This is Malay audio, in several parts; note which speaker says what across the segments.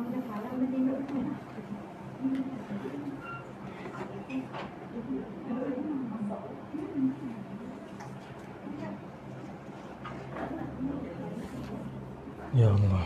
Speaker 1: Ya Allah.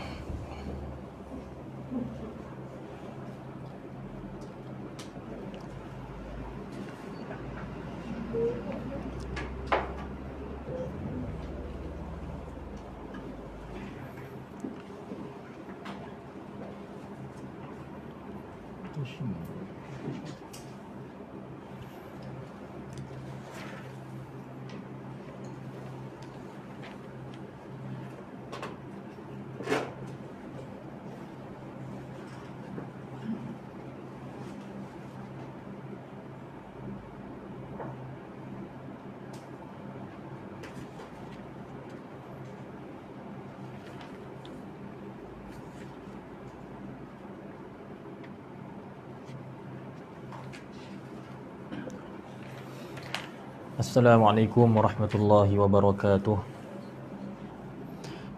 Speaker 1: Assalamualaikum warahmatullahi wabarakatuh.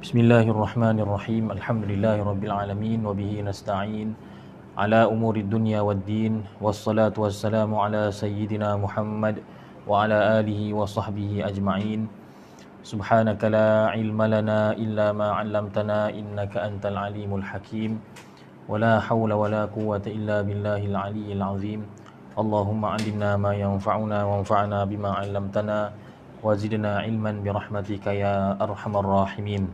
Speaker 1: Bismillahirrahmanirrahim. Alhamdulillahirabbil alamin wa bihi nasta'in ala umurid dunya waddin. Wassalatu wassalamu ala sayyidina Muhammad wa ala alihi wa sahbihi ajma'in. Subhanaka la ilma lana illa ma 'allamtana innaka antal alimul hakim. Wa la hawla wa la quwwata illa billahil aliyyil azim. Allahumma 'allimna ma yanfa'una wanfa'na bima 'allamtana wa zidna ilman bi rahmatika ya arhamar rahimin.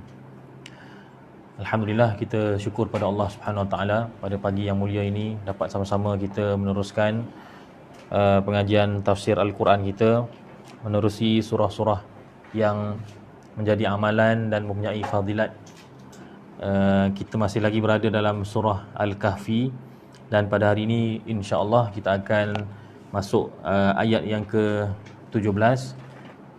Speaker 1: Alhamdulillah, kita syukur pada Allah Subhanahu Wa Taala pada pagi yang mulia ini dapat sama-sama kita meneruskan pengajian tafsir Al-Quran kita, menerusi surah-surah yang menjadi amalan dan mempunyai fadilat. Kita masih lagi berada dalam surah Al-Kahfi. Dan pada hari ini insya-Allah kita akan masuk ayat yang ke-17.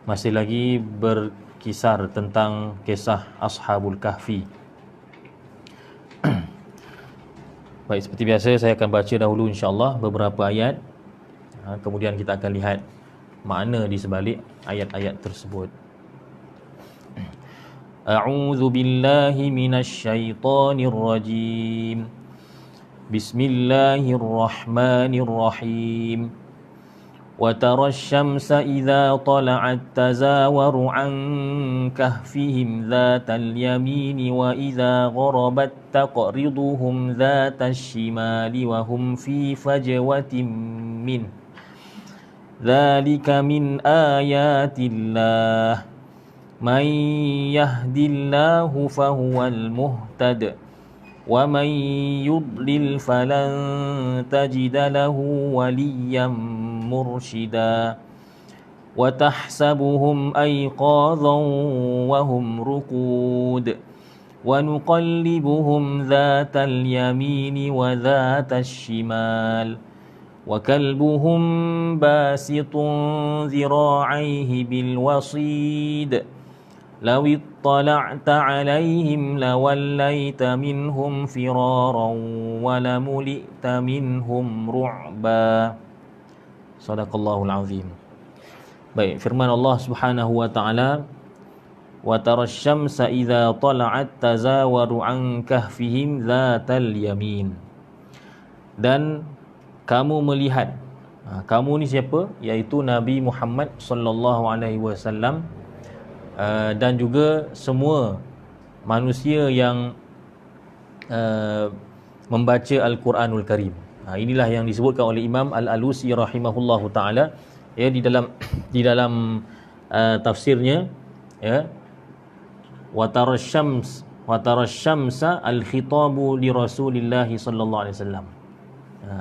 Speaker 1: Masih lagi berkisar tentang kisah Ashabul Kahfi. Baik, seperti biasa saya akan baca dahulu insya-Allah beberapa ayat. Kemudian kita akan lihat makna di sebalik ayat-ayat tersebut. A'udzu billahi minasy syaithanir rajim. Bismillahirrahmanirrahim. وترى الشمس إذا طلعت تزاور عن كهفهم ذات اليمين وإذا غربت تقرضهم ذات الشمال وهم في فجوة منه ذلك من آيات الله من يهد الله فهو المهتد ومن يضلل فلن تجد له وليا مرشدا وتحسبهم أيقاظا وهم رقود ونقلبهم ذات اليمين وذات الشمال وكلبهم باسط ذراعيه بالوصيد لو اطلعت عليهم لوليت منهم فرارا ولملئت منهم رعبا. Sadaqallahul azim. Baik, firman Allah Subhanahu wa taala, wa tarasy-syamsa idza tala'at tazawaru an kahfihim dzatal yamin. Dan kamu melihat, kamu ni siapa? Iaitu Nabi Muhammad sallallahu alaihi wasallam dan juga semua manusia yang membaca Al-Quranul Karim. Inilah yang disebutkan oleh Imam Al-Alusi rahimahullahu taala ya di dalam tafsirnya ya, wa tarasyamsa al-khitabu li Rasulillah sallallahu alaihi wasallam.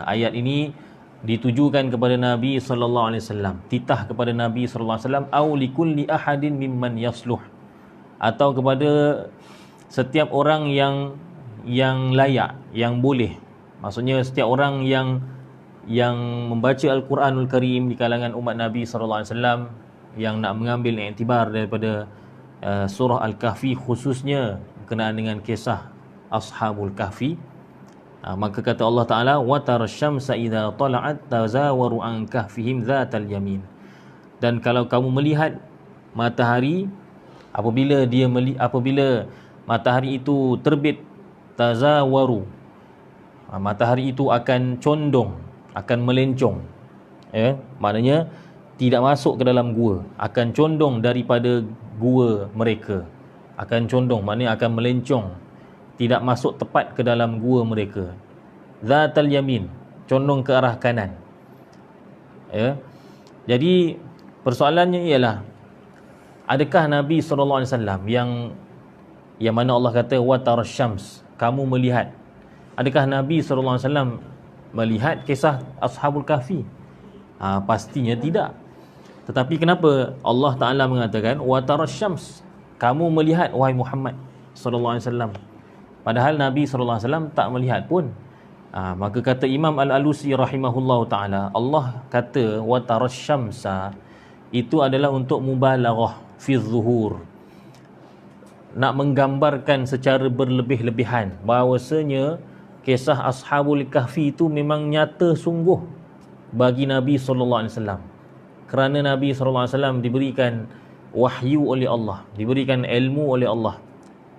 Speaker 1: Ayat ini ditujukan kepada Nabi sallallahu alaihi wasallam, titah kepada Nabi sallallahu alaihi wasallam, au likulli ahadin mimman yasluh, atau kepada setiap orang yang layak, yang boleh. Maksudnya setiap orang yang membaca Al-Quranul Karim di kalangan umat Nabi sallallahu alaihi wasallam, yang nak mengambil iktibar daripada surah Al-Kahfi, khususnya berkenaan dengan kisah Ashabul Kahfi. Maka kata Allah Ta'ala, wa tarasyamsa idza tala'at tazawaru an kahfihim dzatal yamin. Dan kalau kamu melihat matahari apabila matahari itu terbit, tazawaru, Matahari itu akan condong, akan melencong, ya, maknanya tidak masuk ke dalam gua, akan condong daripada gua mereka, akan condong maknanya akan melencong, tidak masuk tepat ke dalam gua mereka. Zatal yamin, condong ke arah kanan, ya. Jadi persoalannya ialah, adakah Nabi SAW yang mana Allah kata wa tarasyams, kamu melihat, adakah Nabi SAW melihat kisah Ashabul Kahfi? Pastinya tidak. Tetapi kenapa Allah Ta'ala mengatakan wa tarasyams, kamu melihat wahai Muhammad SAW, padahal Nabi SAW tak melihat pun. Maka kata Imam Al-Alusi rahimahullahu ta'ala, Allah kata wa tarasyamsa itu adalah untuk mubalaghah fi zuhur, nak menggambarkan secara berlebih-lebihan bahawasanya kisah Ashabul Kahfi itu memang nyata sungguh bagi Nabi SAW, kerana Nabi SAW diberikan wahyu oleh Allah, diberikan ilmu oleh Allah,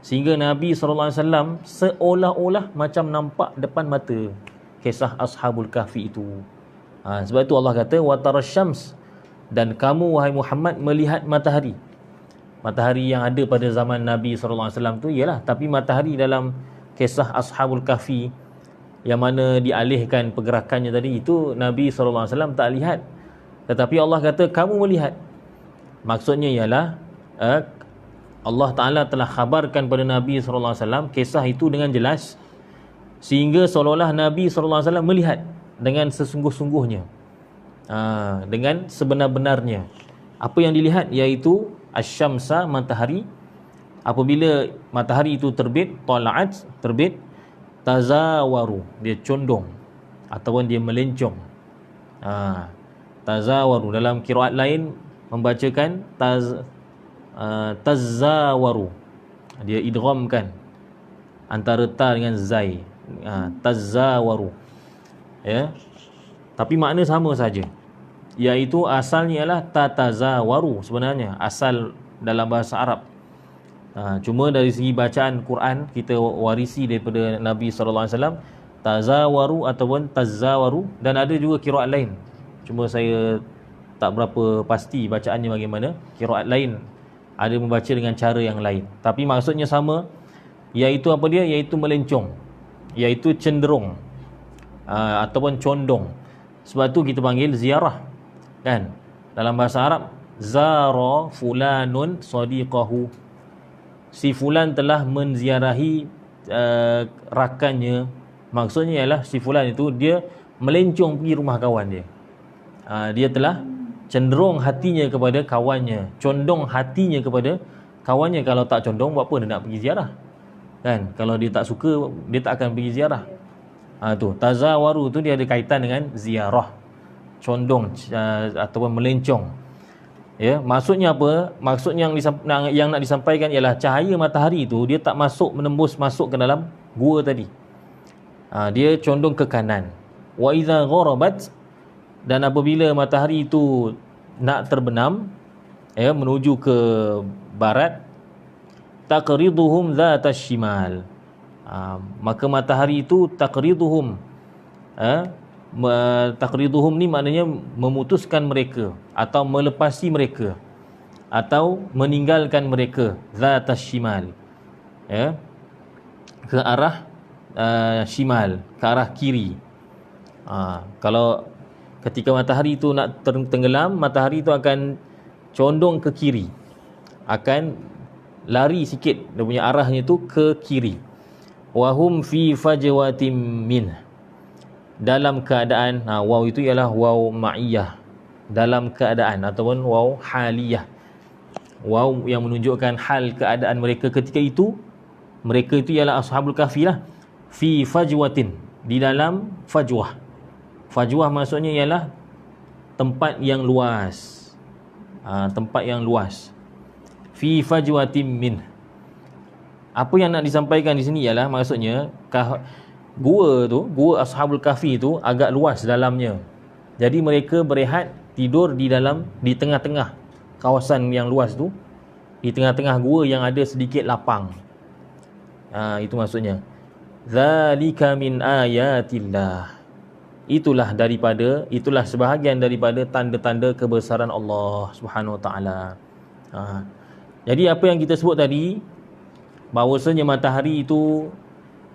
Speaker 1: sehingga Nabi SAW seolah-olah macam nampak depan mata kisah Ashabul Kahfi itu. Sebab itu Allah kata wa tarasyams, dan kamu wahai Muhammad melihat matahari. Matahari yang ada pada zaman Nabi SAW tu ialah, tapi matahari dalam kisah Ashabul Kahfi yang mana dialihkan pergerakannya tadi, itu Nabi SAW tak lihat, tetapi Allah kata kamu melihat. Maksudnya ialah Allah Ta'ala telah khabarkan pada Nabi SAW kisah itu dengan jelas, sehingga seolah-olah Nabi SAW melihat dengan sesungguh-sungguhnya, dengan sebenar-benarnya. Apa yang dilihat iaitu asyamsa, matahari. Apabila matahari itu terbit, tala'at, terbit, tazawaru, dia condong ataupun dia melencong. Tazawaru, dalam qiraat lain membacakan tazawaru, dia idghamkan antara ta dengan zai, tazawaru, ya, tapi makna sama saja, iaitu asalnya ialah tatazawaru sebenarnya, asal dalam bahasa Arab. Cuma dari segi bacaan Quran kita warisi daripada Nabi SAW, tazawaru ataupun tazawaru, dan ada juga qiraat lain, cuma saya tak berapa pasti bacaannya bagaimana. Qiraat lain ada membaca dengan cara yang lain, tapi maksudnya sama, iaitu apa dia, iaitu melencong, iaitu cenderung, ataupun condong. Sebab tu kita panggil ziarah, kan, dalam bahasa Arab, zara fulanun sadiqahu, si fulan telah menziarahi rakannya. Maksudnya ialah si fulan itu dia melencong pergi rumah kawan dia. Dia telah cenderung hatinya kepada kawannya, condong hatinya kepada kawannya. Kalau tak condong, buat apa dia nak pergi ziarah, kan? Kalau dia tak suka, dia tak akan pergi ziarah. Tu tazawaru tu dia ada kaitan dengan ziarah, condong ataupun melencong, ya. Maksudnya apa? Maksudnya yang nak disampaikan ialah cahaya matahari itu dia tak menembus masuk ke dalam gua tadi. Dia condong ke kanan. Wa idza gharabat, dan apabila matahari itu nak terbenam, ya, menuju ke barat, taqriduhum dhatas shimal, maka matahari itu taqriduhum, taqriduhum ni maknanya memutuskan mereka atau melepasi mereka atau meninggalkan mereka, dhatas shimal, ya, ke arah shimal, ke arah kiri. Kalau ketika matahari itu nak tenggelam, matahari itu akan condong ke kiri, akan lari sikit, dia punya arahnya itu ke kiri. Wahum fi fajwatim min, dalam keadaan, waw itu ialah waw ma'iyah, dalam keadaan, ataupun waw haliyah, waw yang menunjukkan hal keadaan mereka ketika itu. Mereka itu ialah Ashabul Kahfi lah. Fi fajwatin, di dalam fajwah. Fajwah maksudnya ialah tempat yang luas, tempat yang luas. Fi fajwatin min. Apa yang nak disampaikan di sini ialah, maksudnya gua Ashabul Kahfi itu agak luas dalamnya. Jadi mereka berehat, tidur di tengah-tengah kawasan yang luas tu, di tengah-tengah gua yang ada sedikit lapang. Itu maksudnya. Zalika min ayatillah. Itulah sebahagian daripada tanda-tanda kebesaran Allah Subhanahu Wa Taala. Jadi apa yang kita sebut tadi, bahawasanya matahari itu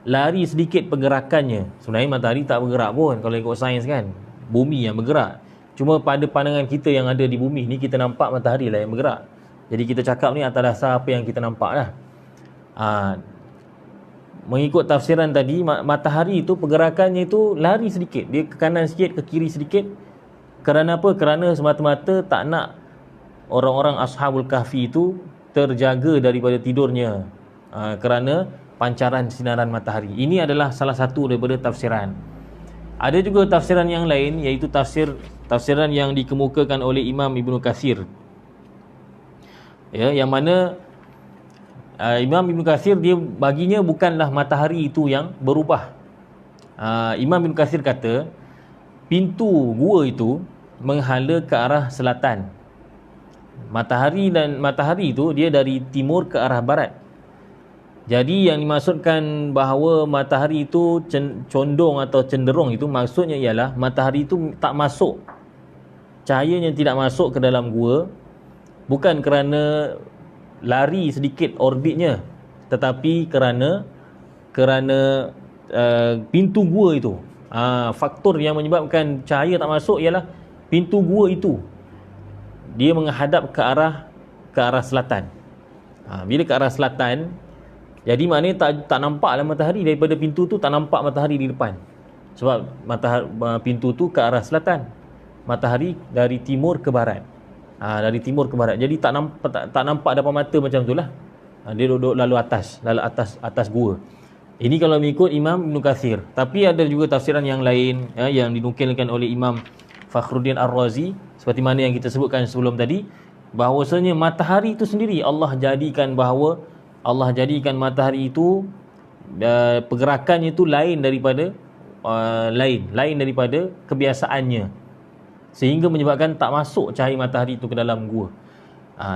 Speaker 1: lari sedikit pergerakannya. Sebenarnya matahari tak bergerak pun kalau ikut sains kan. Bumi yang bergerak. Cuma pada pandangan kita yang ada di bumi ni, kita nampak matahari lah yang bergerak. Jadi kita cakap ni atas dasar apa yang kita nampak lah. Mengikut tafsiran tadi, matahari itu pergerakannya itu lari sedikit. Dia ke kanan sikit, ke kiri sedikit. Kerana apa? Kerana semata-mata tak nak orang-orang Ashabul Kahfi itu terjaga daripada tidurnya. Kerana pancaran sinaran matahari. Ini adalah salah satu daripada tafsiran. Ada juga tafsiran yang lain, iaitu tafsiran yang dikemukakan oleh Imam Ibn Katsir. Ya, yang mana Imam Ibn Katsir dia baginya bukanlah matahari itu yang berubah. Imam Ibn Katsir kata pintu gua itu menghala ke arah selatan. Matahari itu dia dari timur ke arah barat. Jadi yang dimaksudkan bahawa matahari itu condong atau cenderung itu, maksudnya ialah matahari itu tak masuk, cahayanya tidak masuk ke dalam gua, bukan kerana lari sedikit orbitnya, tetapi kerana pintu gua itu. Faktor yang menyebabkan cahaya tak masuk ialah pintu gua itu dia menghadap ke arah selatan. Bila ke arah selatan, jadi maknanya tak nampaklah matahari daripada pintu tu, tak nampak matahari di depan. Sebab pintu tu ke arah selatan, matahari dari timur ke barat. Dari timur ke barat. Jadi tak nampak depan mata macam itulah. Dia duduk lalu atas gua. Ini kalau mengikut Imam Ibn Katsir. Tapi ada juga tafsiran yang lain yang dinukilkan oleh Imam Fakhruddin Ar-Razi, seperti mana yang kita sebutkan sebelum tadi, bahawasanya matahari itu sendiri Allah jadikan matahari itu pergerakannya itu lain daripada kebiasaannya, sehingga menyebabkan tak masuk cahaya matahari itu ke dalam gua.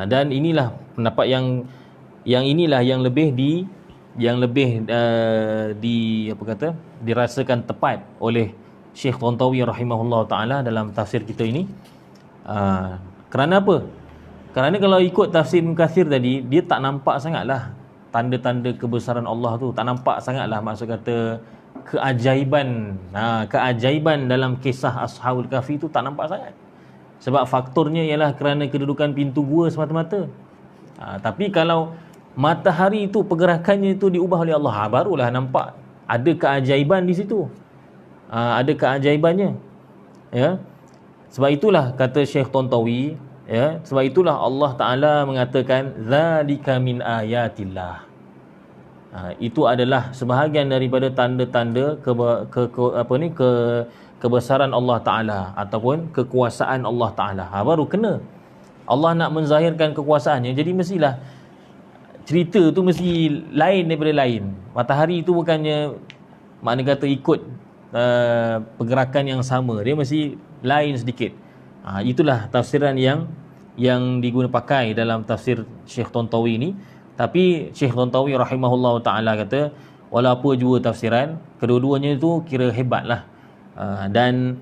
Speaker 1: Dan inilah pendapat yang lebih dirasakan tepat oleh Syekh Tantawi rahimahullah taala dalam tafsir kita ini. Kerana apa? Kerana kalau ikut tafsir Ibn Katsir tadi, dia tak nampak sangatlah tanda-tanda kebesaran Allah tu, tak nampak sangatlah, maksud kata keajaiban dalam kisah Ashabul Kahfi tu tak nampak sangat. Sebab faktornya ialah kerana kedudukan pintu gua semata-mata. Tapi kalau matahari itu pergerakannya itu diubah oleh Allah, barulah nampak ada keajaiban di situ. Ada keajaibannya. Ya. Sebab itulah kata Syekh Tantawi, sebab itulah Allah Taala mengatakan zalika min ayatillah. Itu adalah sebahagian daripada tanda-tanda kebesaran Allah Taala ataupun kekuasaan Allah Taala. Baru kena Allah nak menzahirkan kekuasaannya, jadi mestilah cerita tu mesti lain daripada lain. Matahari itu bukannya makna kata ikut pergerakan yang sama, dia mesti lain sedikit. Itulah tafsiran yang diguna pakai dalam tafsir Syekh Tantawi ini. Tapi Syekh Tantawi rahimahullah ta'ala kata, walaupun juga tafsiran, kedua-duanya itu kira hebatlah. Dan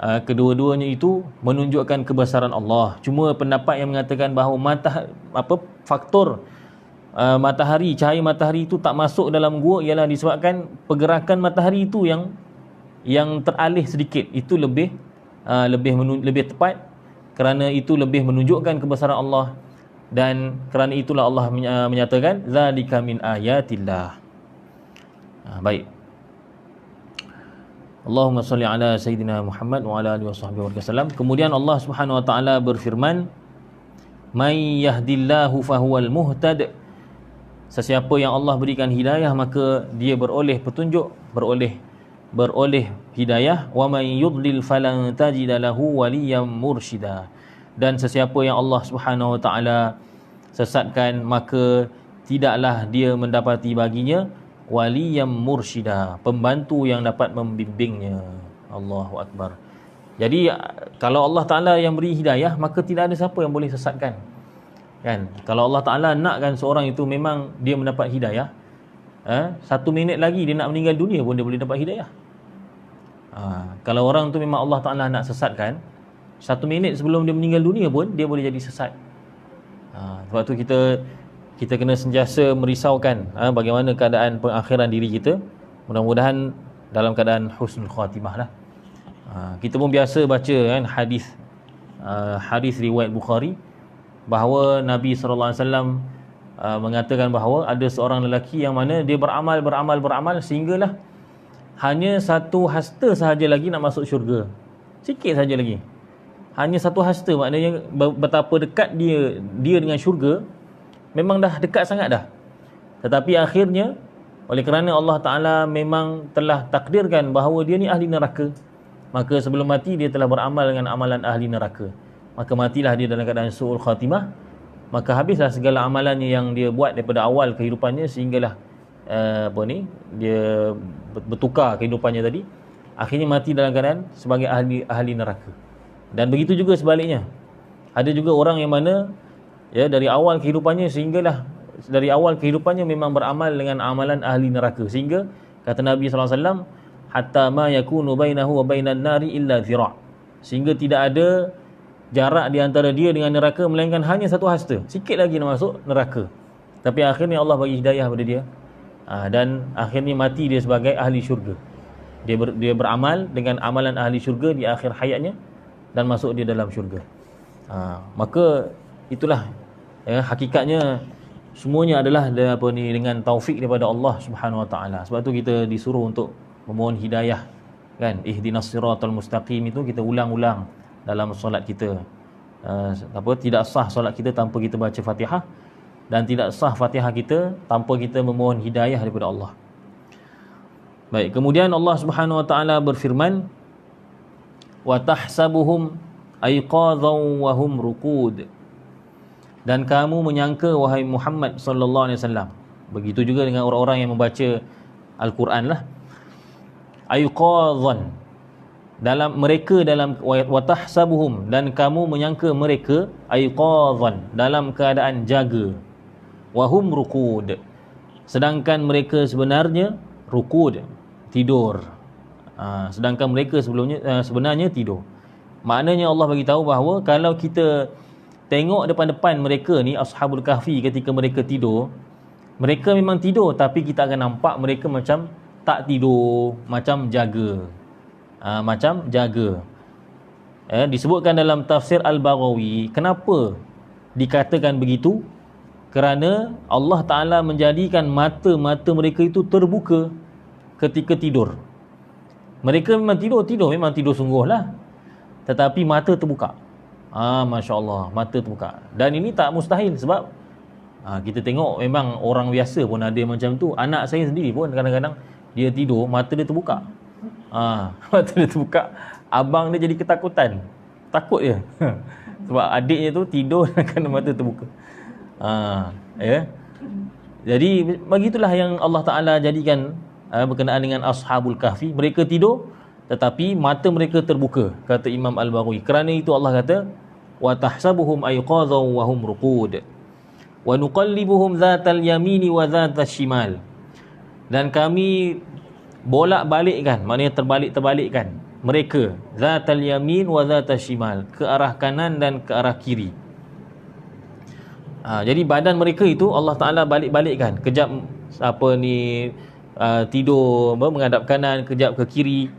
Speaker 1: kedua-duanya itu menunjukkan kebesaran Allah. Cuma pendapat yang mengatakan bahawa faktor matahari, cahaya matahari itu tak masuk dalam gua ialah disebabkan pergerakan matahari itu yang teralih sedikit. Itu lebih tepat, kerana itu lebih menunjukkan kebesaran Allah, dan kerana itulah Allah menyatakan zalika min ayatillah. Baik. Allahumma salli ala sayyidina Muhammad wa ala alihi wasallam. Kemudian Allah Subhanahu wa taala berfirman, may yahdillahu fahuwal muhtad. Sesiapa yang Allah berikan hidayah, maka dia beroleh petunjuk, beroleh hidayah. Wa may yudlil falan tajida lahu waliyan mursyida. Dan sesiapa yang Allah Subhanahu wa taala sesatkan, maka tidaklah dia mendapati baginya waliyan mursyida, pembantu yang dapat membimbingnya. Allahu akbar. Jadi kalau Allah Taala yang beri hidayah, maka tidak ada siapa yang boleh sesatkan. Kan? Kalau Allah Taala nakkan seorang itu memang dia mendapat hidayah, 1 minit lagi dia nak meninggal dunia pun dia boleh dapat hidayah. Kalau orang tu memang Allah Ta'ala nak sesatkan, 1 minit sebelum dia meninggal dunia pun dia boleh jadi sesat. Sebab tu kita kena sentiasa merisaukan bagaimana keadaan pengakhiran diri kita. Mudah-mudahan dalam keadaan husnul khatimah lah. Kita pun biasa baca kan hadis riwayat Bukhari bahawa Nabi SAW mengatakan bahawa ada seorang lelaki yang mana dia beramal sehinggalah hanya 1 hasta sahaja lagi nak masuk syurga. Sikit sahaja lagi. Hanya 1 hasta, maknanya betapa dekat dia dengan syurga. Memang dah dekat sangat dah. Tetapi akhirnya oleh kerana Allah Ta'ala memang telah takdirkan bahawa dia ni ahli neraka, maka sebelum mati dia telah beramal dengan amalan ahli neraka. Maka matilah dia dalam keadaan su'ul khatimah. Maka habislah segala amalannya yang dia buat daripada awal kehidupannya sehinggalah dia bertukar kehidupannya tadi. Akhirnya mati dalam keadaan sebagai ahli neraka. Dan begitu juga sebaliknya. Ada juga orang yang mana dari awal kehidupannya sehinggalah dari awal kehidupannya memang beramal dengan amalan ahli neraka, sehingga kata Nabi SAW, hatta ma yakunu bainahu wa bainan nari illa zira', sehingga tidak ada jarak di antara dia dengan neraka melainkan hanya 1 hasta. Sikit lagi nak masuk neraka. Tapi akhirnya Allah bagi hidayah kepada dia, dan akhirnya mati dia sebagai ahli syurga. Dia beramal dengan amalan ahli syurga di akhir hayatnya dan masuk dia dalam syurga. Maka itulah hakikatnya semuanya adalah dengan taufik daripada Allah Subhanahu Wa Taala. Sebab tu kita disuruh untuk memohon hidayah, kan? Ihdinas siratal mustaqim itu kita ulang-ulang dalam solat kita. Tidak sah solat kita tanpa kita baca Fatihah, dan tidak sah Fatihah kita tanpa kita memohon hidayah daripada Allah. Baik, kemudian Allah Subhanahu Wa Taala berfirman, wa tahsabuhum ayqadhan wa hum ruqud, dan kamu menyangka wahai Muhammad sallallahu alaihi wasallam. Begitu juga dengan orang-orang yang membaca Al-Quran lah. Ayqadhan, dalam wa tahsabuhum, dan kamu menyangka mereka ayqadhan, dalam keadaan jaga, wa hum ruqud, sedangkan mereka sebenarnya ruqud, tidur. Sedangkan mereka sebenarnya tidur. Maknanya Allah bagi tahu bahawa kalau kita tengok depan-depan mereka ni, Ashabul Kahfi, ketika mereka tidur, mereka memang tidur, tapi kita akan nampak mereka macam tak tidur, macam jaga. Disebutkan dalam tafsir Al-Baghawi, kenapa dikatakan begitu? Kerana Allah Ta'ala menjadikan mata-mata mereka itu terbuka ketika tidur. Mereka memang tidur, memang tidur sungguh lah, tetapi mata terbuka. Masya Allah, mata terbuka. Dan ini tak mustahil, sebab kita tengok memang orang biasa pun ada macam tu. Anak saya sendiri pun kadang-kadang dia tidur, mata dia terbuka. Mata dia terbuka, abang dia jadi ketakutan, takut dia sebab adiknya tu tidur kerana mata terbuka. Jadi begitulah yang Allah Ta'ala jadikan berkenaan dengan Ashabul Kahfi. Mereka tidur tetapi mata mereka terbuka, kata Imam Al-Baghawi. Kerana itu Allah kata, wa tahsabuhum ayqadhan wa hum ruqud wa nuqallibuhum dhatal yamini wa dhatal shimal, dan kami bolak-balikkan, maknanya terbalik-terbalikkan mereka, dhatal yamin wa dhatal shimal, ke arah kanan dan ke arah kiri. Jadi badan mereka itu Allah Ta'ala balik-balikkan. Kejap tidur menghadap kanan, kejap ke kiri,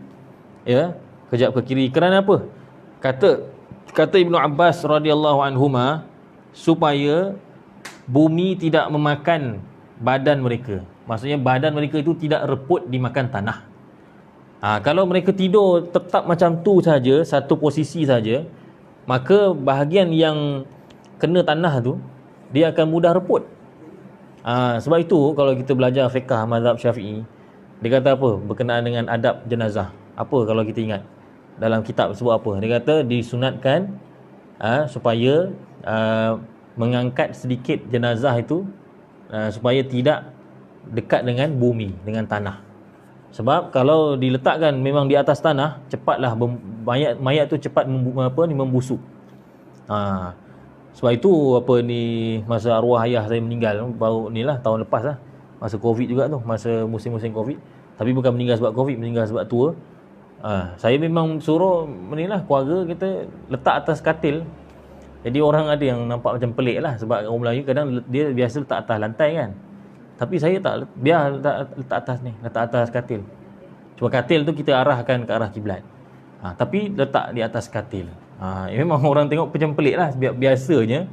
Speaker 1: kejap ke kiri. Kerana apa? Kata Ibnu Abbas radhiyallahu anhuma, supaya bumi tidak memakan badan mereka. Maksudnya badan mereka itu tidak reput dimakan tanah. Kalau mereka tidur tetap macam tu saja, satu posisi saja, maka bahagian yang kena tanah tu dia akan mudah reput. Sebab itu kalau kita belajar fiqh mazhab Syafi'i, dia kata apa berkenaan dengan adab jenazah? Apa kalau kita ingat dalam kitab sebut apa? Dia kata disunatkan supaya mengangkat sedikit jenazah itu supaya tidak dekat dengan bumi, dengan tanah. Sebab kalau diletakkan memang di atas tanah, cepatlah mayat tu cepat membusuk. Sebab itu masa arwah ayah saya meninggal baru tahun lepas lah, masa Covid juga tu, masa musim-musim Covid. Tapi bukan meninggal sebab Covid, meninggal sebab tua. Saya memang suruh menilah keluarga kita letak atas katil. Jadi orang ada yang nampak macam pelik lah, sebab orang Melayu kadang dia biasa letak atas lantai kan. Tapi saya tak, biar letak atas ni, letak atas katil. Cuma katil tu kita arahkan ke arah kiblat. Tapi letak di atas katil. Memang orang tengok macam pelik lah. Biasanya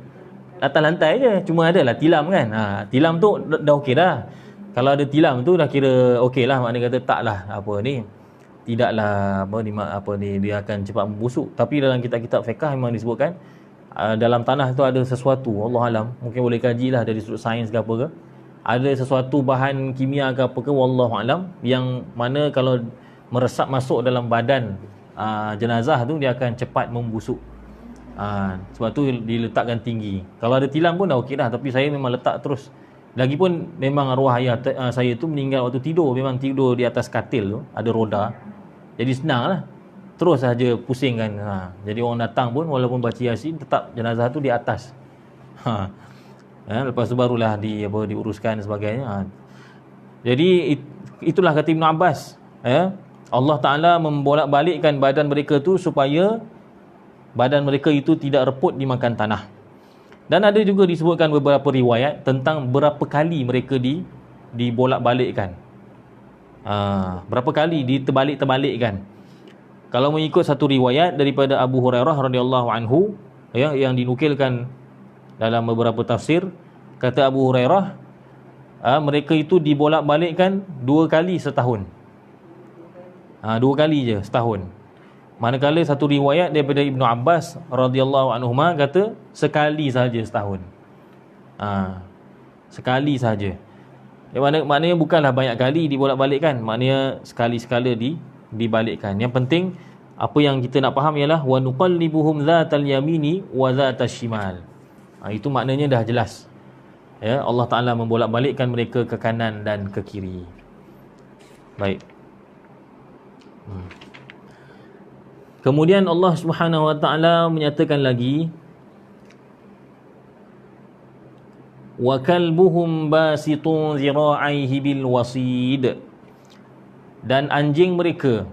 Speaker 1: atas lantai je, cuma adalah tilam kan. Tilam tu dah okey dah. Kalau ada tilam tu dah kira okey lah, maknanya kata taklah apa ni, tidaklah apa ni dia akan cepat membusuk. Tapi dalam kitab-kitab fiqh memang disebutkan dalam tanah tu ada sesuatu, Allah alam, mungkin boleh kajilah dari sudut sains ke apa ke, ada sesuatu bahan kimia ke apa ke, wallahu alam, yang mana kalau meresap masuk dalam badan jenazah tu dia akan cepat membusuk. Sebab tu diletakkan tinggi. Kalau ada tilam pun dah okey dah, tapi saya memang letak terus. Lagipun memang arwah ayah saya tu meninggal waktu tidur, memang tidur di atas katil tu, ada roda. Jadi senang lah, terus saja pusingkan. Jadi orang datang pun walaupun baca Yasin, tetap jenazah tu di atas. Lepas tu barulah diuruskan sebagainya. Jadi itulah kata Ibn Abbas, Allah Ta'ala membolak-balikkan badan mereka tu supaya badan mereka itu tidak reput dimakan tanah. Dan ada juga disebutkan beberapa riwayat tentang berapa kali mereka dibolak-balikkan. Berapa kali diterbalik-terbalikkan. Kalau mengikut satu riwayat daripada Abu Hurairah radhiyallahu anhu, yang dinukilkan dalam beberapa tafsir, kata Abu Hurairah, mereka itu dibolak-balikkan 2 kali setahun. 2 kali je setahun. Manakala satu riwayat daripada Ibnu Abbas radhiyallahu anhuma kata sekali saja setahun. Sekali saja. Maknanya bukanlah banyak kali dibolak-balikkan, maknanya sekali-sekala dibalikkan. Yang penting apa yang kita nak faham ialah wa nuqallibuhum dzatal yamini wa dzatas shimal. Itu maknanya dah jelas. Allah Taala membolak-balikkan mereka ke kanan dan ke kiri. Baik. Kemudian Allah Subhanahu wa taala menyatakan lagi, wa kalbuhum basitun zira'aihi bil wasid, dan anjing mereka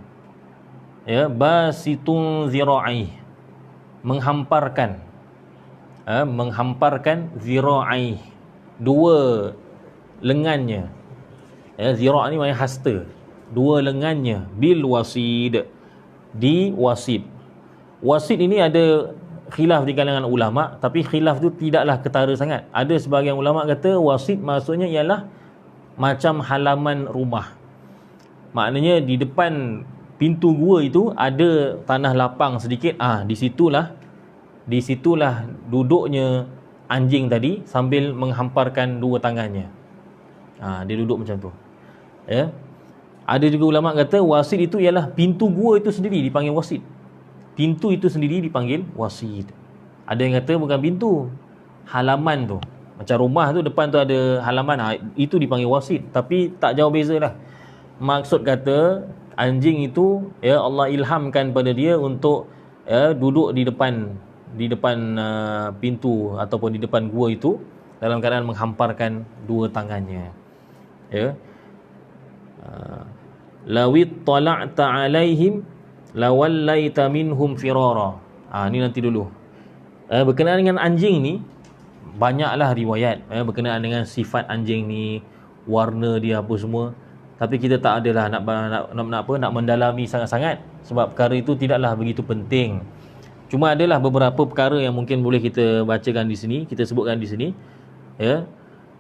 Speaker 1: basitun zira'aihi, menghamparkan zira'aihi, 2 lengannya. Zira' ni maknanya hasta, 2 lengannya, bil wasid, di wasid. Wasid ini ada khilaf di kalangan ulama, tapi khilaf tu tidaklah ketara sangat. Ada sebahagian ulama kata wasid maksudnya ialah macam halaman rumah. Maknanya di depan pintu gua itu ada tanah lapang sedikit. Di situlah duduknya anjing tadi sambil menghamparkan 2 tangannya. Dia duduk macam tu. Ada juga ulama kata wasid itu ialah pintu gua itu sendiri dipanggil wasid. Pintu itu sendiri dipanggil wasid. Ada yang kata bukan pintu, halaman tu. Macam rumah tu depan tu ada halaman, itu dipanggil wasid. Tapi tak jauh beza lah. Maksud kata anjing itu Allah ilhamkan pada dia untuk duduk di depan pintu ataupun di depan gua itu dalam keadaan menghamparkan 2 tangannya. Lawit tala'ta alaihim lawallaita minhum firara. Ni nanti dulu. Berkenaan dengan anjing ni banyaklah riwayat berkenaan dengan sifat anjing ni, warna dia apa semua. Tapi kita tak adalah nak mendalami sangat-sangat, sebab perkara itu tidaklah begitu penting. Cuma adalah beberapa perkara yang mungkin boleh kita bacakan di sini, kita sebutkan di sini.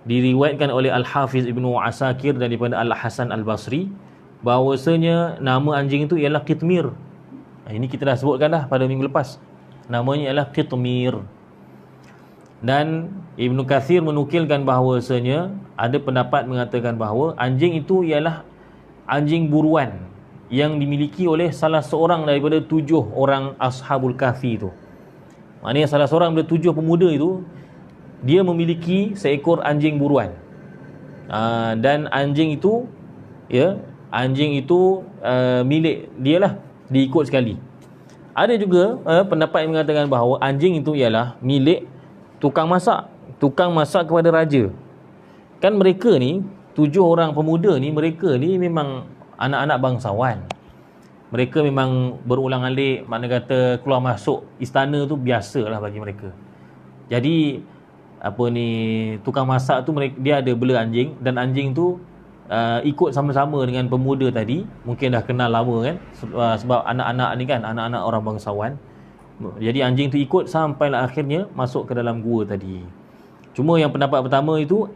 Speaker 1: Diriwayatkan oleh Al-Hafiz Ibnu Asakir daripada Al-Hasan Al-Basri bahawasanya nama anjing itu ialah Qitmir. Ini kita dah sebutkan dah pada minggu lepas. Namanya ialah Qitmir. Dan Ibnu Katsir menukilkan bahawasanya ada pendapat mengatakan bahawa anjing itu ialah anjing buruan yang dimiliki oleh salah seorang daripada 7 orang Ashabul Kahfi itu. Maknanya salah seorang daripada 7 pemuda itu, dia memiliki seekor anjing buruan. Dan anjing itu milik dia lah, diikut sekali. Ada juga pendapat yang mengatakan bahawa anjing itu ialah milik tukang masak kepada raja. Kan mereka ni 7 orang pemuda ni, mereka ni memang anak-anak bangsawan. Mereka memang berulang-alik, makna kata keluar masuk istana tu biasalah bagi mereka. Jadi apa ni, tukang masak tu dia ada bela anjing, dan anjing tu ikut sama-sama dengan pemuda tadi. Mungkin dah kenal lama kan, sebab anak-anak ni kan anak-anak orang bangsawan. Jadi anjing tu ikut sampailah akhirnya masuk ke dalam gua tadi. Cuma yang pendapat pertama itu,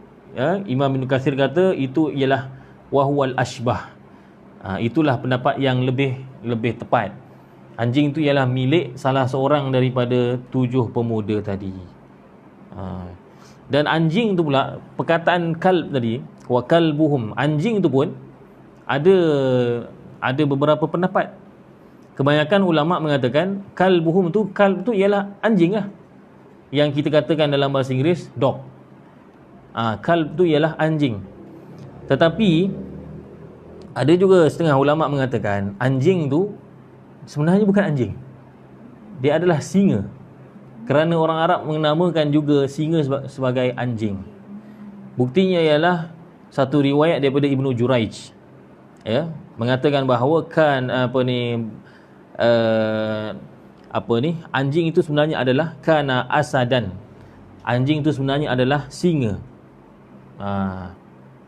Speaker 1: Imam Ibn Katsir kata itu ialah wahwal ashbah. Itulah pendapat yang lebih tepat. Anjing itu ialah milik salah seorang daripada 7 pemuda tadi. Dan anjing tu pula, perkataan kalb tadi, wa kalbuhum, anjing tu pun ada beberapa pendapat. Kebanyakan ulama mengatakan kalbuhum tu, kalb tu ialah anjing lah, yang kita katakan dalam bahasa Inggeris dog. Kalb tu ialah anjing. Tetapi ada juga setengah ulama mengatakan anjing tu sebenarnya bukan anjing, dia adalah singa. Kerana orang Arab menamakan juga singa sebagai anjing. Buktinya ialah satu riwayat daripada Ibnu Juraij, mengatakan bahawa kan anjing itu sebenarnya adalah kana asadan. Anjing itu sebenarnya adalah singa.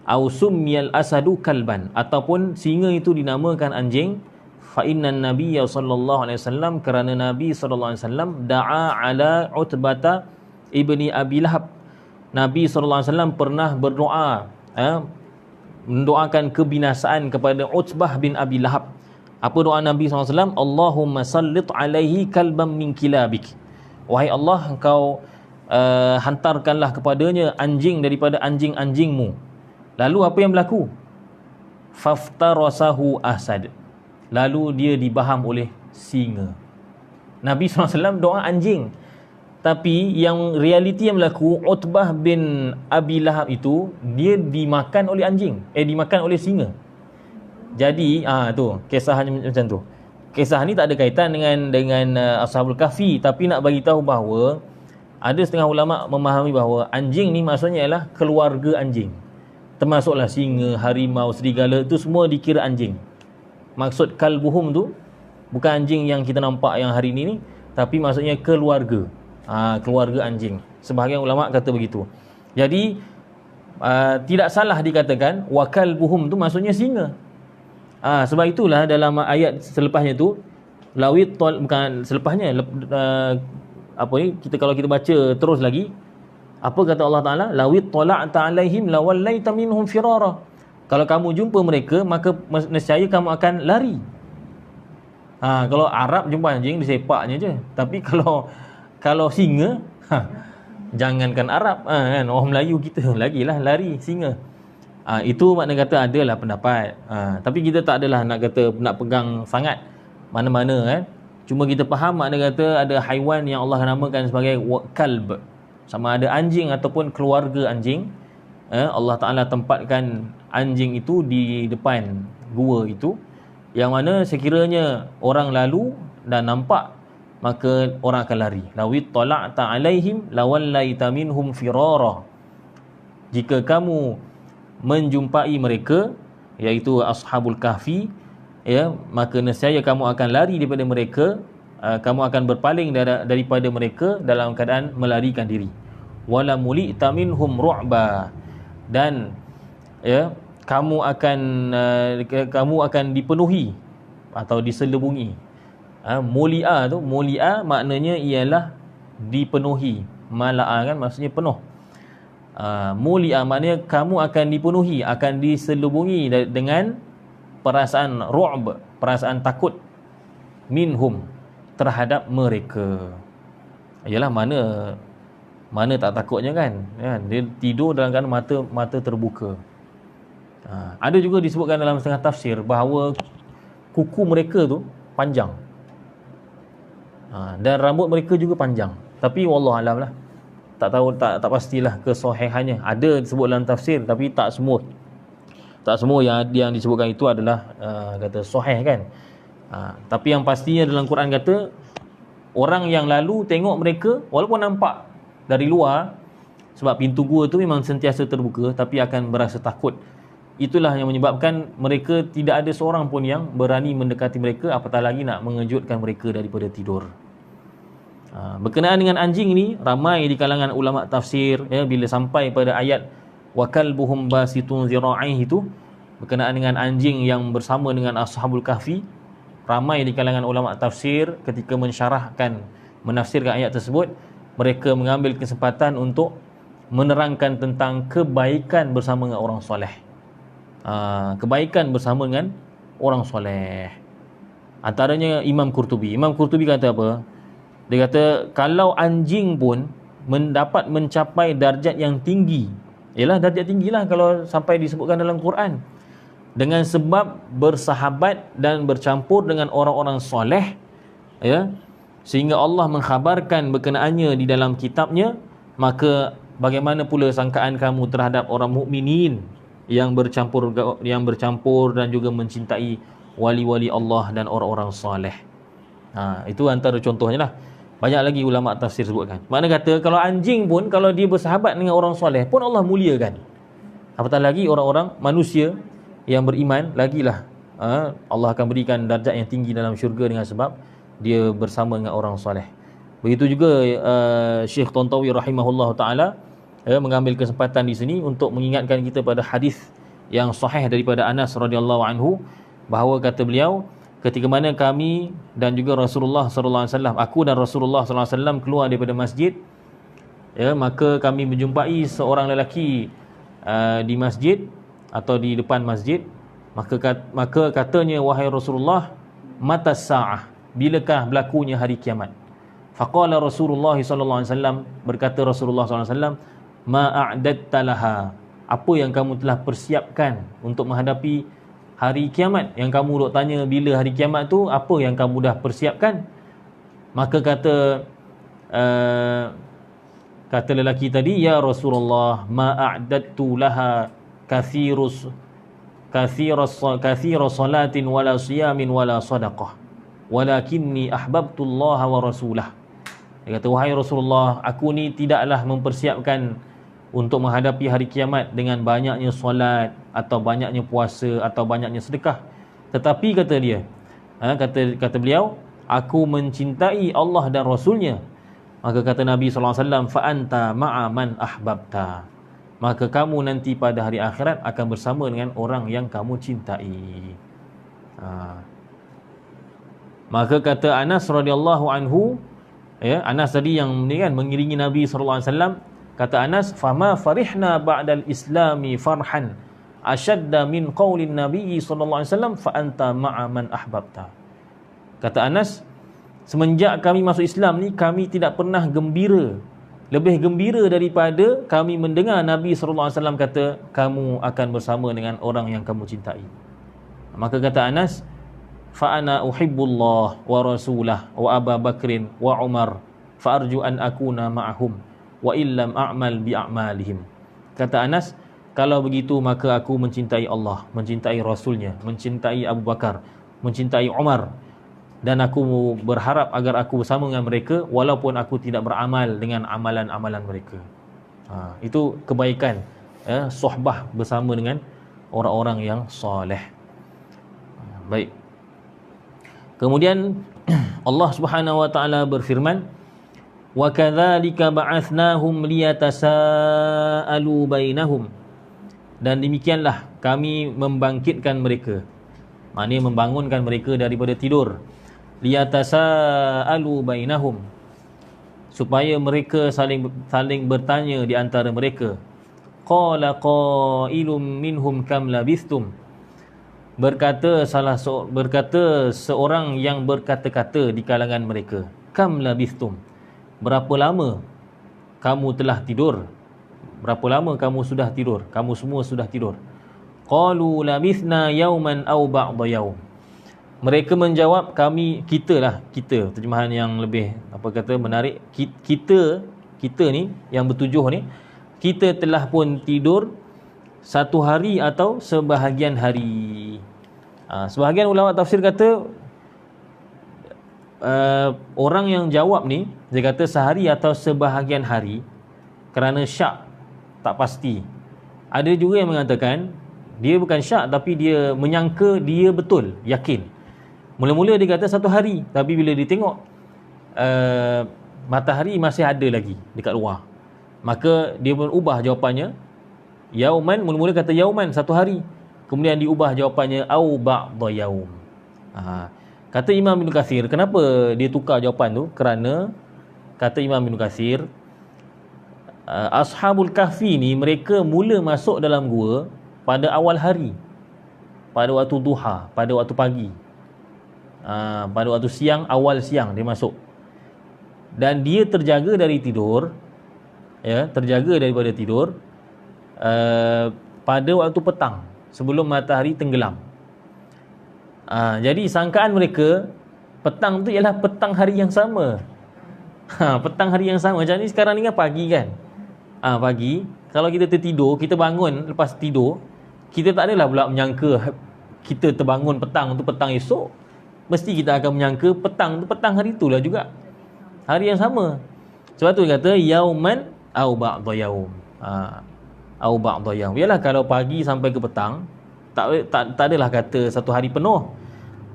Speaker 1: Au summiyal asadu kalban, ataupun singa itu dinamakan anjing. Fa innan nabiyya sallallahu alaihi wasallam, kerana Nabi sallallahu alaihi wasallam da'a ala Utbata ibni Abi Lahab. Nabi sallallahu alaihi wasallam pernah berdoa, mendoakan kebinasaan kepada Utbah bin Abi Lahab. Apa doa Nabi sallallahu alaihi wasallam? Allahumma sallit alaihi kalban min kilabik. Wahai Allah, engkau hantarkanlah kepadanya anjing daripada anjing-anjingmu. Lalu apa yang berlaku? Faftarasahu asad. Lalu dia dibaham oleh singa. Nabi SAW doa anjing, tapi yang realiti yang berlaku, Utbah bin Abi Lahab itu dia dimakan oleh anjing, dimakan oleh singa. Jadi tu kisahnya macam tu. Kisah ni tak ada kaitan dengan Ashabul Kahfi, tapi nak bagi tahu bahawa ada setengah ulama memahami bahawa anjing ni maksudnya ialah keluarga anjing. Termasuklah singa, harimau, serigala, itu semua dikira anjing. Maksud kalbuhum tu bukan anjing yang kita nampak yang hari ni, tapi maksudnya keluarga. Keluarga anjing. Sebahagian ulama kata begitu. Jadi tidak salah dikatakan wa kalbuhum tu maksudnya singa. Sebab itulah dalam ayat selepasnya tu, lawit bukan selepasnya, kalau kita baca terus lagi, apa kata Allah Ta'ala? Lawit tala'ta alaihim lawallaita minhum firara. Kalau kamu jumpa mereka, maka nescaya kamu akan lari. Kalau Arab jumpa anjing, disepaknya je. Tapi kalau singa, jangankan Arab, kan, orang Melayu kita lagilah lari singa. Itu makna kata adalah pendapat. Tapi kita tak adalah nak pegang sangat mana-mana, kan. Cuma kita faham makna kata ada haiwan yang Allah namakan sebagai kalb. Sama ada anjing ataupun keluarga anjing. Allah Ta'ala tempatkan anjing itu di depan gua itu, yang mana sekiranya orang lalu dan nampak, maka orang akan lari. Lawit tala'ta alaihim lawallaita minhum firara. Jika kamu menjumpai mereka, iaitu Ashabul Kahfi, maka nescaya kamu akan lari daripada mereka, kamu akan berpaling daripada mereka dalam keadaan melarikan diri. Wala mulita minhum ru'ba, dan kamu akan dipenuhi atau diselubungi. Mulia maknanya ialah dipenuhi. Mala'a kan maksudnya penuh. Mulia maknanya kamu akan dipenuhi, akan diselubungi dengan perasaan ru'b, perasaan takut, minhum, terhadap mereka. Yalah, mana tak takutnya kan? Dia tidur dalam keadaan mata terbuka. Ada juga disebutkan dalam setengah tafsir bahawa kuku mereka tu panjang, dan rambut mereka juga panjang. Tapi wallahu alam lah, tak tahu, tak pastilah kesahihannya. Ada disebut dalam tafsir, tapi tak semua yang disebutkan itu adalah kata sahih, kan. Tapi yang pastinya dalam Quran kata orang yang lalu tengok mereka, walaupun nampak dari luar, sebab pintu gua tu memang sentiasa terbuka, tapi akan berasa takut itulah yang menyebabkan mereka tidak ada seorang pun yang berani mendekati mereka, apatah lagi nak mengejutkan mereka daripada tidur. Berkenaan dengan anjing ini, ramai di kalangan ulama tafsir bila sampai pada ayat wa kalbuhum basitun zira'ihi itu, berkenaan dengan anjing yang bersama dengan ashabul kahfi, ramai di kalangan ulama tafsir ketika menafsirkan ayat tersebut, mereka mengambil kesempatan untuk menerangkan tentang kebaikan bersama dengan orang soleh. Kebaikan bersama dengan orang soleh. Antaranya Imam Qurtubi kata apa? Dia kata kalau anjing pun mendapat mencapai darjat yang tinggi, ialah darjat tinggilah kalau sampai disebutkan dalam Quran, dengan sebab bersahabat dan bercampur dengan orang-orang soleh, sehingga Allah mengkhabarkan berkenaannya di dalam kitabnya, maka bagaimana pula sangkaan kamu terhadap orang mukminin yang bercampur dan juga mencintai wali-wali Allah dan orang-orang soleh. Itu antara contohnya lah. Banyak lagi ulama tafsir sebutkan. Makna kata kalau anjing pun kalau dia bersahabat dengan orang soleh pun Allah muliakan. Apatah lagi orang-orang manusia yang beriman, lagilah Allah akan berikan darjat yang tinggi dalam syurga dengan sebab dia bersama dengan orang soleh. Begitu juga Syekh Tantawi rahimahullah ta'ala mengambil kesempatan di sini untuk mengingatkan kita pada hadis yang sahih daripada Anas radhiyallahu anhu, bahawa kata beliau, ketika mana kami dan juga Rasulullah sallallahu alaihi wasallam, aku dan Rasulullah sallallahu alaihi wasallam keluar daripada masjid, maka kami menjumpai seorang lelaki di masjid atau di depan masjid, maka katanya, wahai Rasulullah, mata sa'ah, bilakah berlakunya hari kiamat? Faqala Rasulullah sallallahu alaihi wasallam, berkata Rasulullah sallallahu alaihi wasallam, ma a'dadta laha, apa yang kamu telah persiapkan untuk menghadapi hari kiamat? Yang kamu duk tanya bila hari kiamat tu, apa yang kamu dah persiapkan? Maka kata lelaki tadi, ya Rasulullah, ma a'dadtu laha kathira salatin wala siyamin wala sadaqah, walakinni ahbabtu Allah wa rasulah. Dia kata, wahai Rasulullah, aku ni tidaklah mempersiapkan untuk menghadapi hari kiamat dengan banyaknya solat atau banyaknya puasa atau banyaknya sedekah, tetapi kata dia, kata beliau, aku mencintai Allah dan Rasulnya. Maka kata Nabi SAW, fa anta ma'a man ahbabta, maka kamu nanti pada hari akhirat akan bersama dengan orang yang kamu cintai. Maka kata Anas radhiyallahu anhu, Anas tadi yang ni kan mengiringi Nabi SAW, kata Anas, fama farihna ba'dal islami farhan ashadda min qaulin Nabi sallallahu alaihi wasallam fa anta ma'a man ahbabta. Kata Anas, semenjak kami masuk Islam ni, kami tidak pernah gembira, lebih gembira daripada kami mendengar Nabi sallallahu alaihi wasallam kata, kamu akan bersama dengan orang yang kamu cintai. Maka kata Anas, fa ana uhibbullah wa rasulah wa Abu Bakrin wa Umar fa arju an akuna ma'ahum wa illam a'mal bi a'malihim. Kata Anas, kalau begitu maka aku mencintai Allah, mencintai Rasulnya, mencintai Abu Bakar, mencintai Umar, dan aku berharap agar aku bersama dengan mereka walaupun aku tidak beramal dengan amalan-amalan mereka. Itu kebaikan sohbah bersama dengan orang-orang yang soleh. Baik. Kemudian Allah Subhanahu wa taala berfirman, wa kadzalika ba'athnahum liyatasaalu bainahum, dan demikianlah kami membangkitkan mereka, maknanya membangunkan mereka daripada tidur, liyatasaalu bainahum, supaya mereka saling bertanya di antara mereka. Qala qailum minhum kam labithtum, berkata seorang yang berkata-kata di kalangan mereka, kam labithtum, berapa lama kamu telah tidur? Berapa lama kamu sudah tidur? Kamu semua sudah tidur. Qalu labithna yawman aw ba'da yawm. Mereka menjawab, kita, terjemahan yang lebih menarik, kita ni yang bertujuh ni, kita telah pun tidur satu hari atau sebahagian hari. Sebahagian ulama tafsir kata orang yang jawab ni, dia kata sehari atau sebahagian hari, kerana syak, tak pasti. Ada juga yang mengatakan Dia bukan syak, tapi dia menyangka dia betul, yakin. Mula-mula dia kata 1 hari, tapi bila dia tengok matahari masih ada lagi dekat luar, maka dia pun ubah jawapannya. Yauman, mula-mula kata yauman, 1 hari, kemudian diubah jawapannya au ba'dha yaum. Kata Imam Ibn Kathir, kenapa dia tukar jawapan tu? Kerana kata Imam Ibn Kathir, Ashabul Kahfi ni mereka mula masuk dalam gua pada awal hari, pada waktu duha, pada waktu pagi, pada waktu siang, awal siang dia masuk. Dan dia terjaga dari tidur, ya, terjaga daripada tidur pada waktu petang sebelum matahari tenggelam. Jadi sangkaan mereka petang tu ialah petang hari yang sama. Petang hari yang sama. Macam ni sekarang ni kan pagi kan. Pagi, kalau kita tertidur, kita bangun lepas tidur, kita tak adalah pula menyangka kita terbangun petang tu petang esok. Mesti kita akan menyangka petang tu petang hari itulah juga, hari yang sama. Sebab tu dia kata yauman au ba'dha yaum. Au ba'dha yaum. Yalah, kalau pagi sampai ke petang, tak adalah kata 1 hari penuh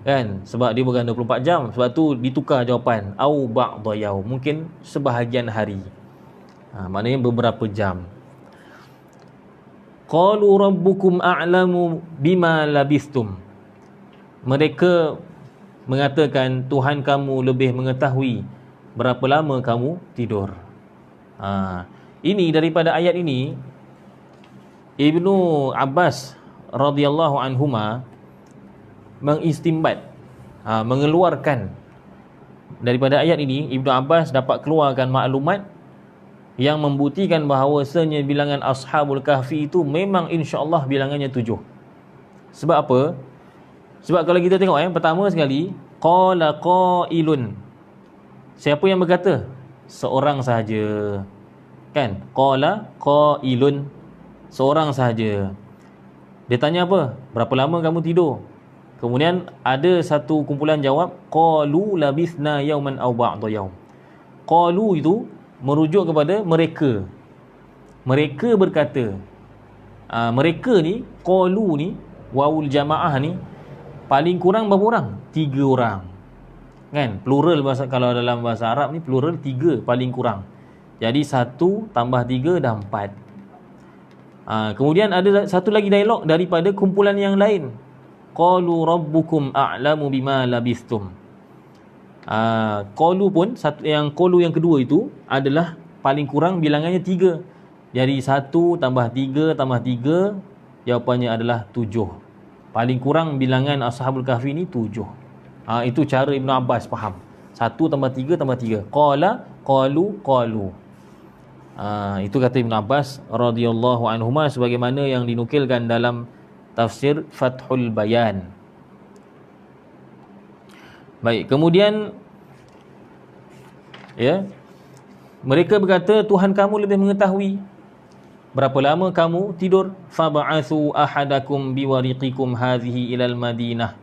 Speaker 1: kan, sebab dia bukan 24 jam. Sebab tu ditukar jawapan au ba'dha yaum, mungkin sebahagian hari, maknanya beberapa jam. Qalu rabbukum a'lamu bima labistum. Mereka mengatakan Tuhan kamu lebih mengetahui berapa lama kamu tidur. Ini daripada ayat ini Ibnu Abbas radhiyallahu anhuma mengistimbat, mengeluarkan daripada ayat ini. Ibnu Abbas dapat keluarkan maklumat yang membuktikan bahawasanya bilangan Ashabul Kahfi itu memang insya-Allah bilangannya 7. Sebab apa? Sebab kalau kita tengok pertama sekali, qala qailun. Siapa yang berkata? Seorang sahaja. Kan? Qala qailun, seorang sahaja. Dia tanya apa? Berapa lama kamu tidur? Kemudian ada satu kumpulan jawab, qalu labithna yauman aw ba'dha yaum. Qalu itu merujuk kepada mereka. Mereka berkata. Mereka ni, qalu ni, wawul jamaah ni, paling kurang berapa orang? 3 orang. Kan? Plural bahasa, kalau dalam bahasa Arab ni plural 3 paling kurang. Jadi 1 tambah 3 dah 4. Kemudian ada satu lagi dialog daripada kumpulan yang lain. Qalu rabbukum a'lamu bima labistum. Qalu pun qalu yang kedua itu adalah paling kurang bilangannya 3. Jadi 1 tambah 3 tambah 3, jawapannya adalah 7. Paling kurang bilangan Ashabul Kahfi ni 7. Itu cara Ibnu Abbas faham. 1 tambah 3 tambah 3. Qala, qalu, qalu. Itu kata Ibn Abbas radhiyallahu anhuma, sebagaimana yang dinukilkan dalam tafsir Fathul Bayan. Baik, kemudian mereka berkata Tuhan kamu lebih mengetahui berapa lama kamu tidur. Fab'athu ahadakum biwariqikum hadhihi ilal Madinah.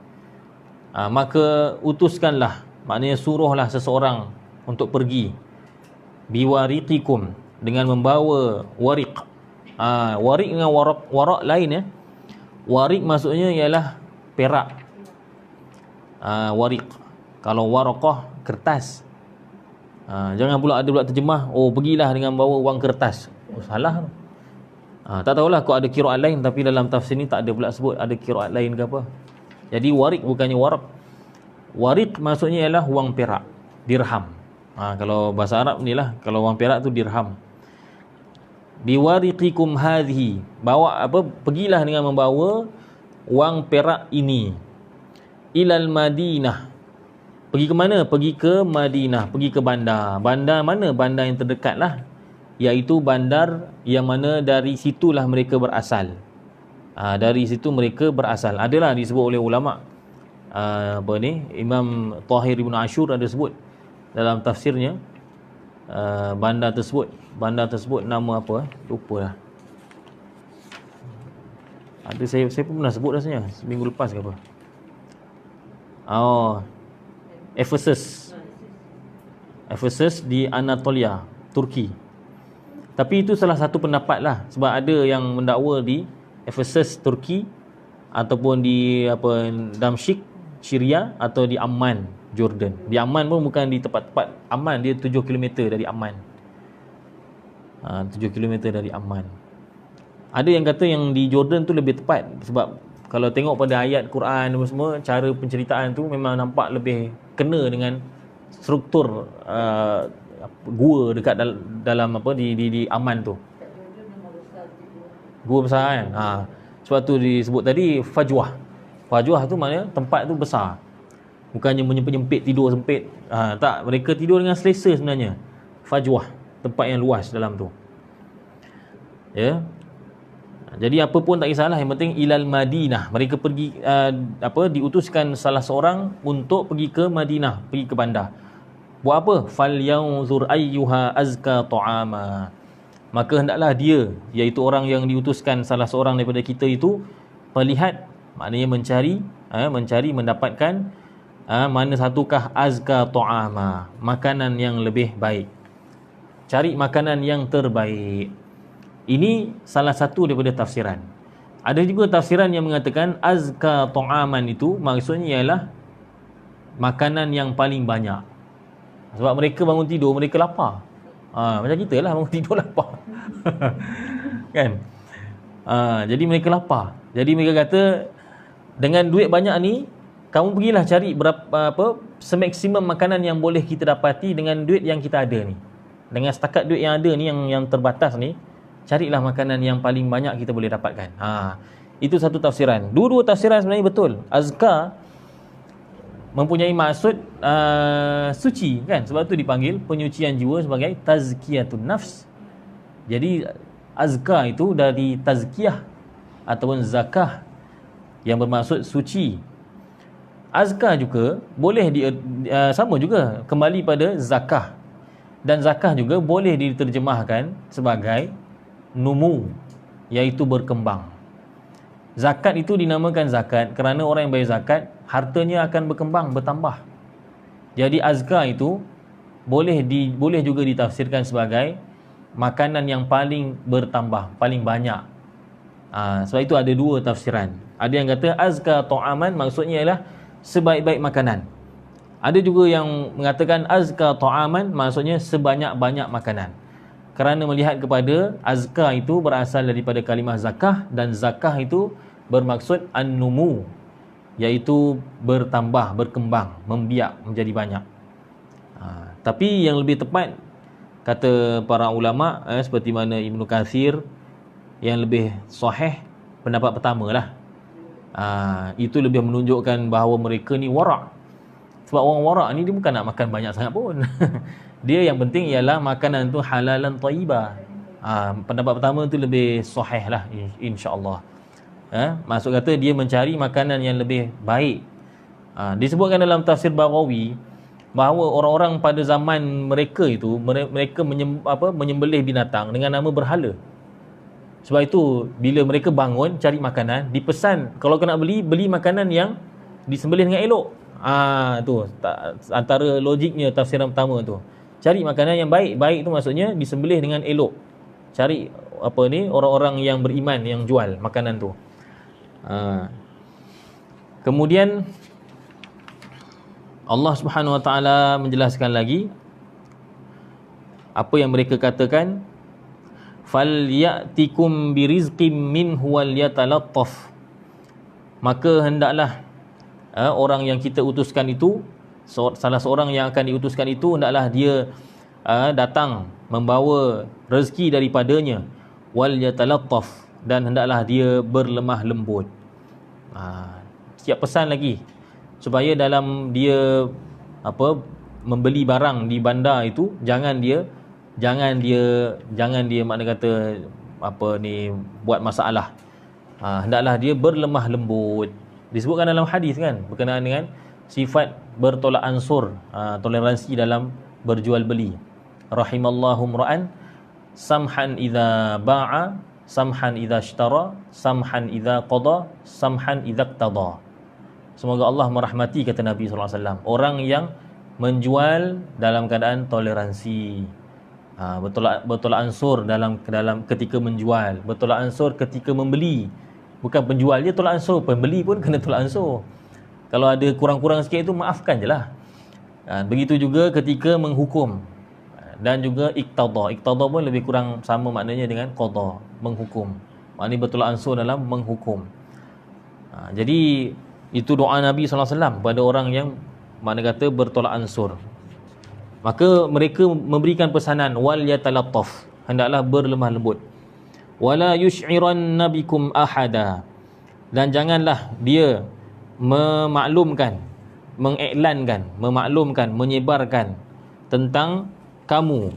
Speaker 1: Maka utuskanlah, maknanya suruhlah seseorang untuk pergi, biwariqikum, dengan membawa wariq. Wariq dengan warak lain Wariq maksudnya ialah perak. Wariq. Kalau waraqah, kertas. Jangan pula ada pula terjemah, pergilah dengan bawa wang kertas. Salah. Tak tahulah kok ada qiraat lain, tapi dalam tafsir ni tak ada pula sebut ada qiraat lain ke apa. Jadi wariq bukannya waraq. Wariq maksudnya ialah wang perak, dirham. Kalau bahasa Arab ni lah, kalau wang perak tu dirham. Biwariqikum hadhihi, pergilah dengan membawa wang perak ini. Ilal Madinah, pergi ke mana? Pergi ke Madinah, pergi ke bandar. Bandar mana? Bandar yang terdekat lah, iaitu bandar yang mana dari situlah mereka berasal. Dari situ mereka berasal. Adalah disebut oleh ulama, Imam Tahir Ibn Ashur ada sebut dalam tafsirnya, bandar tersebut nama apa? Lupa lah. Ada saya pun pernah sebut rasanya seminggu lepas ke apa. Ephesus di Anatolia, Turki. Tapi itu salah satu pendapat lah, sebab ada yang mendakwa di Ephesus Turki, ataupun di Damsyik Syria, atau di Amman Jordan. Di Amman pun bukan di tempat-tempat Amman, dia 7 kilometer dari Amman. 7 kilometer dari Amman. Ada yang kata yang di Jordan tu lebih tepat, sebab kalau tengok pada ayat Quran semua, cara penceritaan tu memang nampak lebih kena dengan struktur gua dekat dalam di Amman tu. Gua besar kan. Sebab tu disebut tadi fajwah. Fajwah tu maknanya tempat tu besar. Bukannya menyempit-nyempit, tidur sempit. Tak, mereka tidur dengan selesa sebenarnya. Fajwah, tempat yang luas dalam tu. Ya. Jadi apa pun tak kisahlah, yang penting ilal Madinah. Mereka pergi diutuskan salah seorang untuk pergi ke Madinah, pergi ke bandar. Buat apa? Falyanzur ayyuha azka ta'ama. Maka hendaklah dia, iaitu orang yang diutuskan salah seorang daripada kita itu, melihat, maknanya mencari mendapatkan mana satukah azka ta'ama, makanan yang lebih baik. Cari makanan yang terbaik. Ini salah satu daripada tafsiran. Ada juga tafsiran yang mengatakan azka ta'aman itu maksudnya ialah makanan yang paling banyak. Sebab mereka bangun tidur, mereka lapar. Macam kita lah, bangun tidur lapar. Kan? Jadi mereka lapar. Jadi mereka kata, dengan duit banyak ni, kamu pergilah cari semaksimum makanan yang boleh kita dapati dengan duit yang kita ada ni. Dengan setakat duit yang ada ni, yang terbatas ni, carilah makanan yang paling banyak kita boleh dapatkan. Itu satu tafsiran. Dua-dua tafsiran sebenarnya betul. Azka mempunyai maksud suci kan, sebab tu dipanggil penyucian jiwa sebagai tazkiyatun nafs. Jadi azka itu dari tazkiyah ataupun zakah yang bermaksud suci. Azka juga boleh sama juga kembali pada zakah, dan zakah juga boleh diterjemahkan sebagai numu, iaitu berkembang. Zakat itu dinamakan zakat kerana orang yang bayar zakat, hartanya akan berkembang, bertambah. Jadi azka itu boleh juga ditafsirkan sebagai makanan yang paling bertambah, paling banyak. Sebab itu ada dua tafsiran. Ada yang kata azka ta'aman maksudnya ialah sebaik-baik makanan. Ada juga yang mengatakan azka ta'aman maksudnya sebanyak-banyak makanan. Kerana melihat kepada azka itu berasal daripada kalimah zakah, dan zakah itu bermaksud an-numu, iaitu bertambah, berkembang, membiak menjadi banyak. Tapi yang lebih tepat, kata para ulama seperti mana Ibnu Katsir, yang lebih sahih pendapat pertama lah. Itu lebih menunjukkan bahawa mereka ni wara'. Sebab orang wara' ni dia bukan nak makan banyak sangat pun. Dia yang penting ialah makanan tu halalan thayyibah. Pendapat pertama tu lebih sahih lah, insya-Allah. Maksud kata dia mencari makanan yang lebih baik. Disebutkan dalam tafsir Baghawi bahawa orang-orang pada zaman mereka itu, mereka menyembelih binatang dengan nama berhala. Sebab itu bila mereka bangun cari makanan, dipesan kalau kena beli makanan yang disembelih dengan elok. Tu antara logiknya tafsiran pertama tu. Cari makanan yang baik. Baik tu maksudnya disembelih dengan elok. Cari orang-orang yang beriman yang jual makanan tu. Kemudian Allah Subhanahu Wa Taala menjelaskan lagi apa yang mereka katakan, falyatikum birizqim minhu wal yatalattaf. Maka hendaklah orang yang kita utuskan itu, salah seorang yang akan diutuskan itu, hendaklah dia datang membawa rezeki daripadanya, wal yatalattaf, dan hendaklah dia berlemah lembut. Siap pesan lagi supaya dalam dia membeli barang di bandar itu, jangan dia makna kata buat masalah. Hendaklah dia berlemah lembut. Disebutkan dalam hadis kan, berkenaan dengan sifat bertolak ansur, toleransi dalam berjual beli. Rahimallahu ra'an samhan idza ba'a, samhan idza ishtara, samhan idza qada, samhan idza iqtada. Semoga Allah merahmati, kata Nabi sallallahu alaihi wasallam, orang yang menjual dalam keadaan toleransi, bertolak ansur dalam ketika menjual, bertolak ansur ketika membeli, Bukan penjual je tolak ansur, pembeli pun kena tolak ansur. Kalau ada kurang-kurang sikit itu maafkan je lah. Begitu juga ketika menghukum dan juga iqtada. Iqtada pun lebih kurang sama maknanya dengan qada, menghukum. Maknanya bertolak ansur dalam menghukum. Jadi itu doa Nabi SAW pada orang yang mana kata bertolak ansur. Maka mereka memberikan pesanan wal yatalattaf, hendaklah berlemah lembut. Wala yush'iranna bikum ahada, dan janganlah dia memaklumkan, mengiklankan, memaklumkan, menyebarkan tentang kamu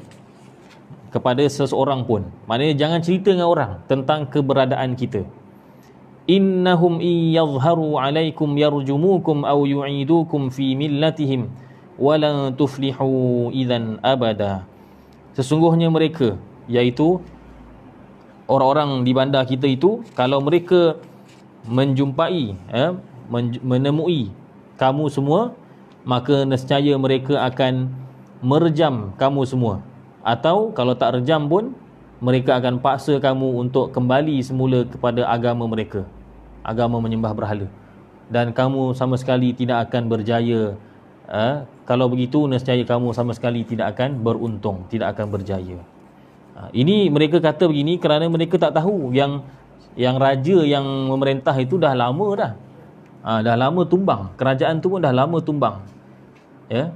Speaker 1: kepada seseorang pun. Maknanya jangan cerita dengan orang tentang keberadaan kita. Innahum iyadhharu alaikum yarjumukum aw yu'idukum fi millatihim walan tuflihu idzan abada. Sesungguhnya mereka, iaitu orang-orang di bandar kita itu, kalau mereka menjumpai, menemui kamu semua, maka nescaya mereka akan merejam kamu semua. Atau kalau tak rejam pun, mereka akan paksa kamu untuk kembali semula kepada agama mereka, agama menyembah berhala, dan kamu sama sekali tidak akan berjaya. Kalau begitu, nescaya kamu sama sekali tidak akan beruntung, tidak akan berjaya. Ini mereka kata begini kerana mereka tak tahu yang raja yang memerintah itu dah lama dah. Dah lama tumbang. Kerajaan tu pun dah lama tumbang. Ya.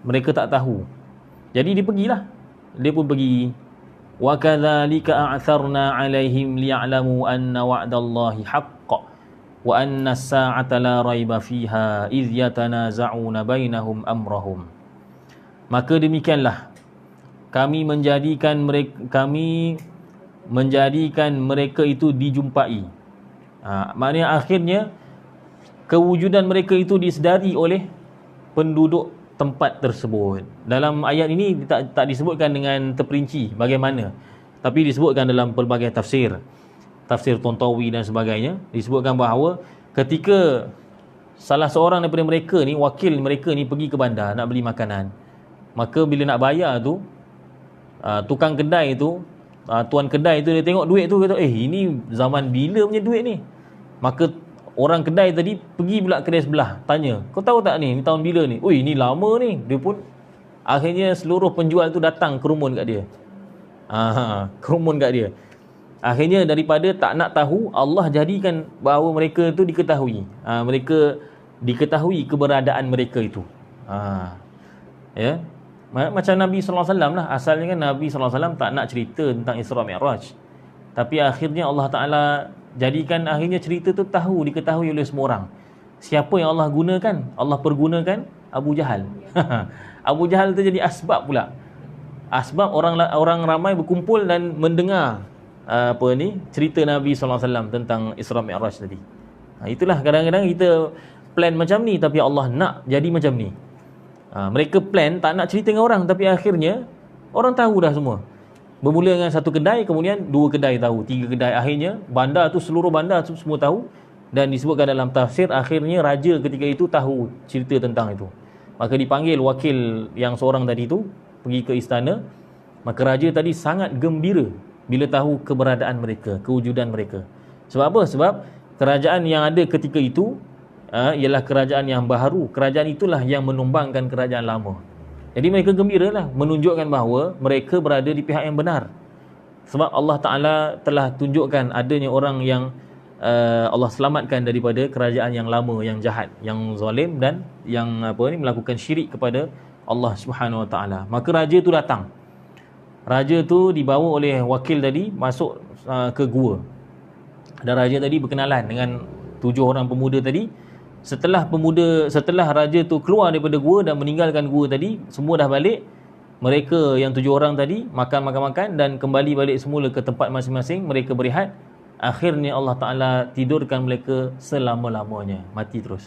Speaker 1: Mereka tak tahu. Jadi dia pergilah. Dia pun pergi. Wa kadzalika a'tharna 'alaihim liya'lamu anna wa'dallahi haqq wa anna as-sa'ata la raiba fiha idh yatanaza'una bainahum amrahum. Maka demikianlah kami menjadikan mereka itu dijumpai. Maknanya akhirnya kewujudan mereka itu disedari oleh penduduk tempat tersebut. Dalam ayat ini tak disebutkan dengan terperinci bagaimana, tapi disebutkan dalam pelbagai tafsir Tontawi dan sebagainya, disebutkan bahawa ketika salah seorang daripada mereka ni, wakil mereka ni pergi ke bandar nak beli makanan, maka bila nak bayar tu, tukang kedai tu, tuan kedai tu, dia tengok duit tu, kata ini zaman bila punya duit ni. Maka orang kedai tadi pergi pula kedai sebelah, tanya, kau tahu tak ni tahun bila ni? Oi, ni lama ni. Dia pun akhirnya seluruh penjual tu datang kerumun kat dia. Kerumun kat dia. Akhirnya daripada tak nak tahu, Allah jadikan bahawa mereka tu diketahui. Mereka diketahui keberadaan mereka itu. Ya. Macam Nabi SAW lah. Asalnya kan Nabi SAW tak nak cerita tentang Isra Mi'raj. Tapi akhirnya Allah Ta'ala jadikan akhirnya cerita tu diketahui oleh semua orang. Siapa yang Allah gunakan? Allah pergunakan Abu Jahal. Abu Jahal tu jadi asbab pula. Asbab orang ramai berkumpul dan mendengar cerita Nabi SAW tentang Isra Mi'raj tadi. Itulah kadang-kadang kita plan macam ni, tapi Allah nak jadi macam ni. Mereka plan tak nak cerita dengan orang, tapi akhirnya orang tahu dah semua. Bermula dengan satu kedai, kemudian 2 kedai tahu, 3 kedai, akhirnya bandar tu, seluruh bandar tu semua tahu. Dan disebutkan dalam tafsir, akhirnya raja ketika itu tahu cerita tentang itu. Maka dipanggil wakil yang seorang tadi tu, pergi ke istana. Maka raja tadi sangat gembira bila tahu keberadaan mereka, kewujudan mereka. Sebab apa? Sebab kerajaan yang ada ketika itu ialah kerajaan yang baharu. Kerajaan itulah yang menumbangkan kerajaan lama. Jadi mereka gembiralah, menunjukkan bahawa mereka berada di pihak yang benar. Sebab Allah Ta'ala telah tunjukkan adanya orang yang Allah selamatkan daripada kerajaan yang lama, yang jahat, yang zalim dan yang melakukan syirik kepada Allah Subhanahu Wa Ta'ala. Maka raja tu datang. Raja tu dibawa oleh wakil tadi masuk ke gua. Dan raja tadi berkenalan dengan 7 orang pemuda tadi. Setelah raja tu keluar daripada gua dan meninggalkan gua tadi, semua dah balik. Mereka yang 7 orang tadi makan dan kembali balik semula ke tempat masing-masing. Mereka berehat. Akhirnya Allah Ta'ala tidurkan mereka selama-lamanya. Mati terus.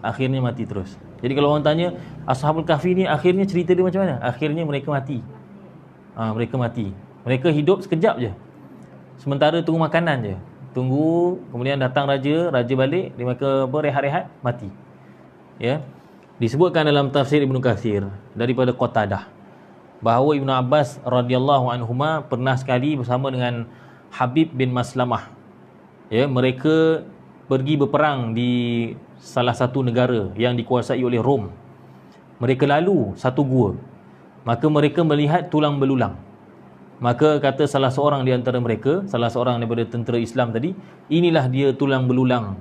Speaker 1: Akhirnya mati terus. Jadi kalau orang tanya, Ashabul Kahfi ni akhirnya cerita dia macam mana? Akhirnya mereka mati. Mereka mati. Mereka hidup sekejap je. Sementara tunggu makanan je. Tunggu, kemudian datang raja balik, mereka rehat-rehat, mati. Ya. Disebutkan dalam tafsir Ibnu Katsir daripada Qatadah bahawa Ibnu Abbas radhiyallahu anhuma pernah sekali bersama dengan Habib bin Maslamah Ya, mereka pergi berperang di salah satu negara yang dikuasai oleh Rom. Mereka lalu satu gua. Maka mereka melihat tulang belulang. Maka kata salah seorang di antara mereka, salah seorang daripada tentera Islam tadi, inilah dia tulang belulang.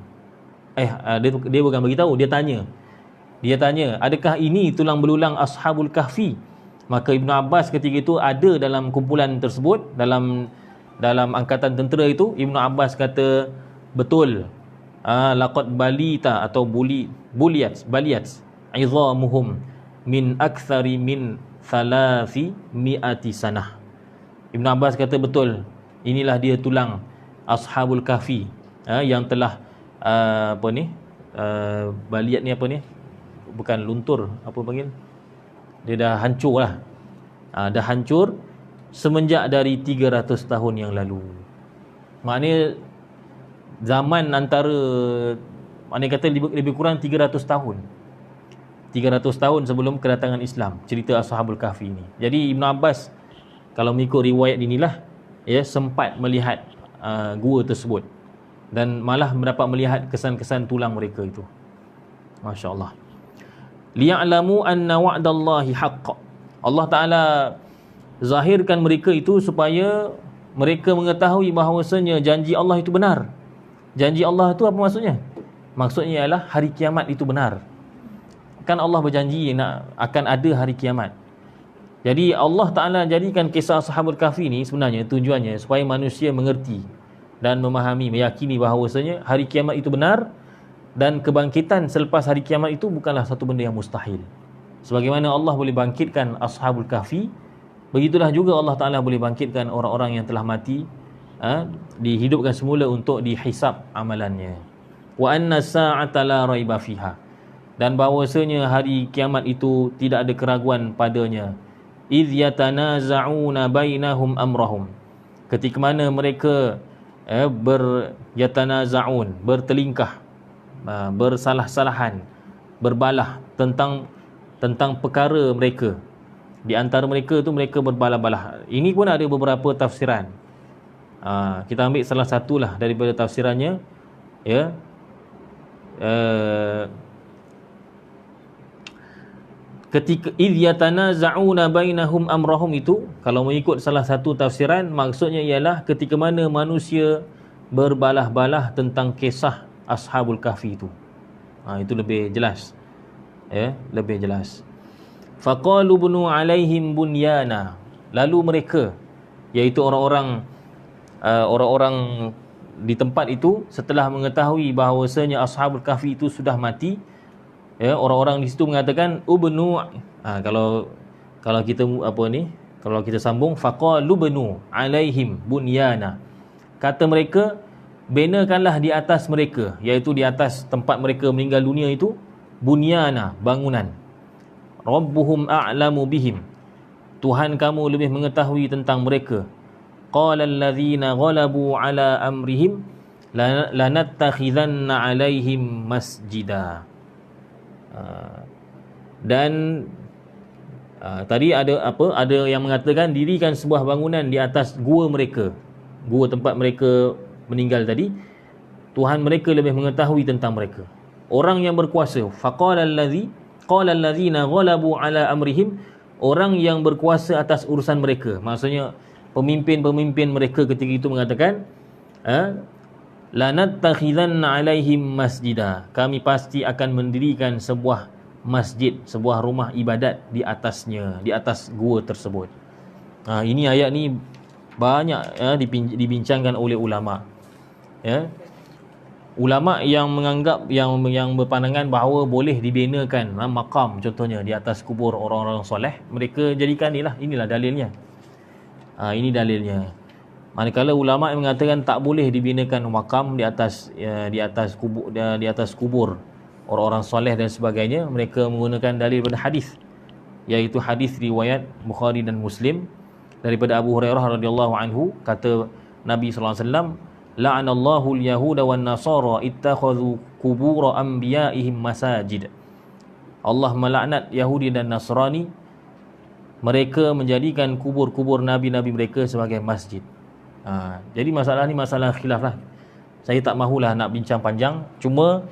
Speaker 1: Dia bukan beritahu, dia tanya. Dia tanya, adakah ini tulang belulang Ashabul Kahfi? Maka Ibn Abbas ketika itu ada dalam kumpulan tersebut, dalam angkatan tentera itu. Ibn Abbas kata, betul. Laqad balita atau baliyat izamuhum min akthari min thalathi mi'ati sanah. Ibn Abbas kata betul, inilah dia tulang Ashabul Kahfi, yang telah baliyat ni apa ni, bukan luntur, apa panggil, dia dah hancur lah. Dah hancur semenjak dari 300 tahun yang lalu. Maknanya zaman antara, maknanya kata lebih kurang 300 tahun. 300 tahun sebelum kedatangan Islam, cerita Ashabul Kahfi ini. Jadi Ibn Abbas, kalau mengikut riwayat inilah, ya, sempat melihat gua tersebut dan malah mendapat melihat kesan-kesan tulang mereka itu. Masya-Allah. Liya'lamu anna wa'dallahi haqq. Allah Taala zahirkan mereka itu supaya mereka mengetahui bahawasanya janji Allah itu benar. Janji Allah itu apa maksudnya? Maksudnya ialah hari kiamat itu benar. Kan Allah berjanji akan ada hari kiamat. Jadi Allah Ta'ala jadikan kisah Ashabul Kahfi ni sebenarnya tujuannya supaya manusia mengerti dan memahami, meyakini bahawasanya hari kiamat itu benar, dan kebangkitan selepas hari kiamat itu bukanlah satu benda yang mustahil. Sebagaimana Allah boleh bangkitkan Ashabul Kahfi, begitulah juga Allah Ta'ala boleh bangkitkan orang-orang yang telah mati, dihidupkan semula untuk dihisab amalannya. Wa anna sa'ata la raiba fiha. Dan bahawasanya hari kiamat itu tidak ada keraguan padanya. Idh yatanaza'una bainahum amrahum. Ketika mana mereka yatanaza'un, bertelingkah, bersalah-salahan, berbalah tentang perkara mereka. Di antara mereka tu mereka berbalah-balah. Ini pun ada beberapa tafsiran. Kita ambil salah satulah daripada tafsirannya, ya. Ketika idh yatanaza'una bainahum amrahum itu, kalau mengikut salah satu tafsiran, maksudnya ialah ketika mana manusia berbalah-balah tentang kisah Ashabul Kahfi itu. Itu lebih jelas, ya, lebih jelas. Faqalu bunu alaihim bunyana. Lalu mereka, iaitu orang-orang di tempat itu, setelah mengetahui bahawasanya Ashabul Kahfi itu sudah mati, ya, orang-orang di situ mengatakan ubnu, kalau kita kalau kita sambung, faqalu bunu alaihim bunyana. Kata mereka, benakanlah di atas mereka, iaitu di atas tempat mereka meninggal dunia itu, bunyana, bangunan. Rabbuhum a'lamu bihim. Tuhan kamu lebih mengetahui tentang mereka. Qala allazina ghalabu ala amrihim lanattakhidhanna alaihim masjida. Dan tadi ada yang mengatakan dirikan sebuah bangunan di atas gua mereka, gua tempat mereka meninggal tadi. Tuhan mereka lebih mengetahui tentang mereka. Orang yang berkuasa, qala allazina ghalabu ala amrihim, orang yang berkuasa atas urusan mereka, maksudnya pemimpin-pemimpin mereka ketika itu mengatakan, lanattakhidhanna alaihim masjida, kami pasti akan mendirikan sebuah masjid, sebuah rumah ibadat di atasnya, di atas gua tersebut. Ini ayat ni banyak dibincangkan oleh ulama, ya. Ulama yang menganggap, yang berpandangan bahawa boleh dibinakan makam contohnya di atas kubur orang-orang soleh, mereka jadikan inilah dalilnya. Ini dalilnya. Manakala ulama yang mengatakan tak boleh dibinakan makam di atas kubur orang-orang soleh dan sebagainya, mereka menggunakan dalil pada hadis, iaitu hadis riwayat Bukhari dan Muslim daripada Abu Hurairah radhiyallahu anhu. Kata Nabi sallallahu alaihi wasallam, la'anallahu al-yahuda wan nasara ittakhadhu qubur anbiya'ihim masajid. Allah melaknat Yahudi dan Nasrani, mereka menjadikan kubur-kubur nabi-nabi mereka sebagai masjid. Jadi masalah ni masalah khilaf lah. Saya tak mahulah nak bincang panjang. Cuma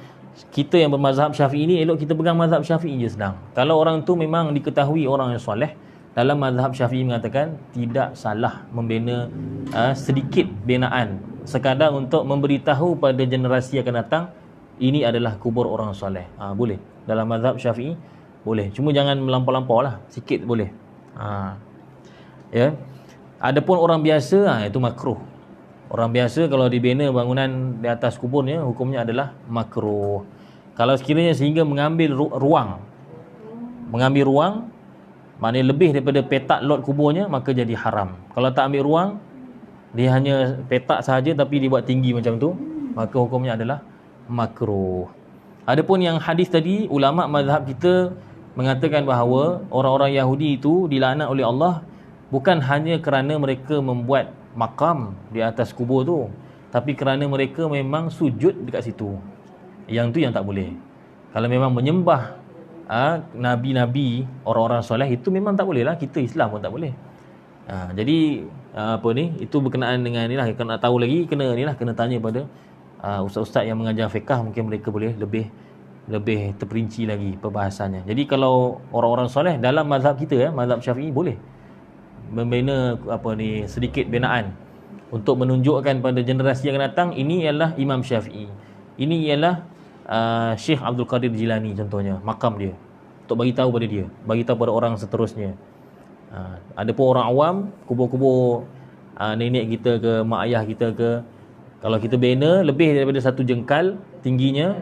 Speaker 1: kita yang bermazhab Syafi'i ni, elok kita pegang mazhab Syafi'i je senang. Kalau orang tu memang diketahui orang yang soleh, dalam mazhab Syafi'i mengatakan tidak salah membina sedikit binaan sekadar untuk memberitahu pada generasi yang akan datang ini adalah kubur orang soleh. Boleh. Dalam mazhab Syafi'i boleh. Cuma jangan melampau-lampau lah. Sikit boleh. Ya. Adapun orang biasa, itu makruh. Orang biasa kalau dibina bangunan di atas kuburnya, hukumnya adalah makruh. Kalau sekiranya sehingga mengambil ruang, maknanya lebih daripada petak lot kuburnya, maka jadi haram. Kalau tak ambil ruang, dia hanya petak sahaja tapi dibuat tinggi macam tu, maka hukumnya adalah makruh. Adapun yang hadis tadi, ulama mazhab kita mengatakan bahawa orang-orang Yahudi itu dilaknat oleh Allah bukan hanya kerana mereka membuat makam di atas kubur tu, tapi kerana mereka memang sujud dekat situ. Yang tu yang tak boleh. Kalau memang menyembah nabi-nabi, orang-orang soleh, itu memang tak boleh lah. Kita Islam pun tak boleh. Jadi itu berkenaan dengan ni lah. Kalau nak tahu lagi, kena tanya pada ustaz-ustaz yang mengajar fiqah. Mungkin mereka boleh lebih terperinci lagi perbahasannya. Jadi kalau orang-orang soleh dalam mazhab kita, mazhab Syafi'i, boleh membina sedikit binaan untuk menunjukkan pada generasi yang akan datang ini ialah Imam Syafi'i, ini ialah Syekh Abdul Qadir Jilani contohnya, makam dia, untuk bagi tahu pada dia, bagi tahu pada orang seterusnya. Adapun orang awam, kubur-kubur nenek kita ke, mak ayah kita ke, kalau kita bina lebih daripada 1 jengkal tingginya,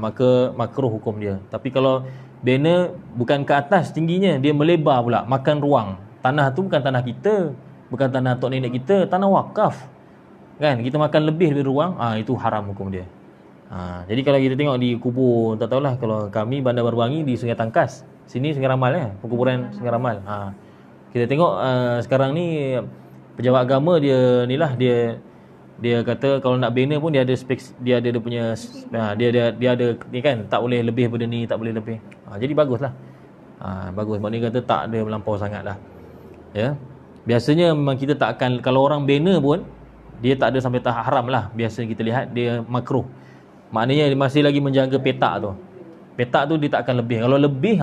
Speaker 1: maka makruh hukum dia. Tapi kalau bina bukan ke atas tingginya, dia melebar pula, makan ruang. Tanah tu bukan tanah kita, bukan tanah tok nenek kita, tanah wakaf. Kan? Kita makan lebih dari ruang, itu haram hukum dia. Jadi kalau kita tengok di kubur, tak tahulah, kalau kami Bandar Baru-Wangi di Sungai Tangkas. Sini Sungai Ramal, perkuburan Sungai Ramal. Kita tengok sekarang ni pejabat agama dia kata kalau nak bina pun dia ada dia punya dia ada ni kan, tak boleh lebih daripada ni, tak boleh lebih. Jadi baguslah. Bagus, maknanya kata tak ada melampau sangatlah. Ya. Biasanya memang kita tak akan, kalau orang bina pun dia tak ada sampai tahap haram lah. Biasa kita lihat dia makruh. Maknanya dia masih lagi menjaga petak tu. Petak tu dia tak akan lebih. Kalau lebih,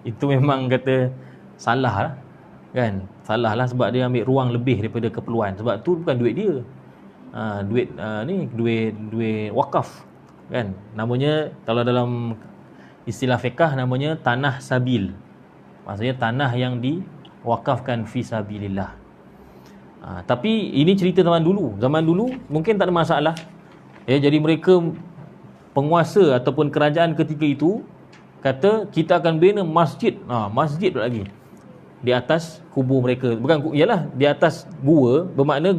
Speaker 1: itu memang kata salah lah. Kan? Salah lah sebab dia ambil ruang lebih daripada keperluan. Sebab tu bukan duit dia. Duit wakaf. Kan? Namanya, kalau dalam istilah fiqah, namanya tanah sabil. Maksudnya tanah yang diwakafkan fi sabilillah. Tapi ini cerita zaman dulu. Zaman dulu mungkin tak ada masalah. Jadi mereka penguasa ataupun kerajaan ketika itu kata kita akan bina masjid. Masjid lagi di atas kubur mereka. Bukan, ialah di atas gua, bermakna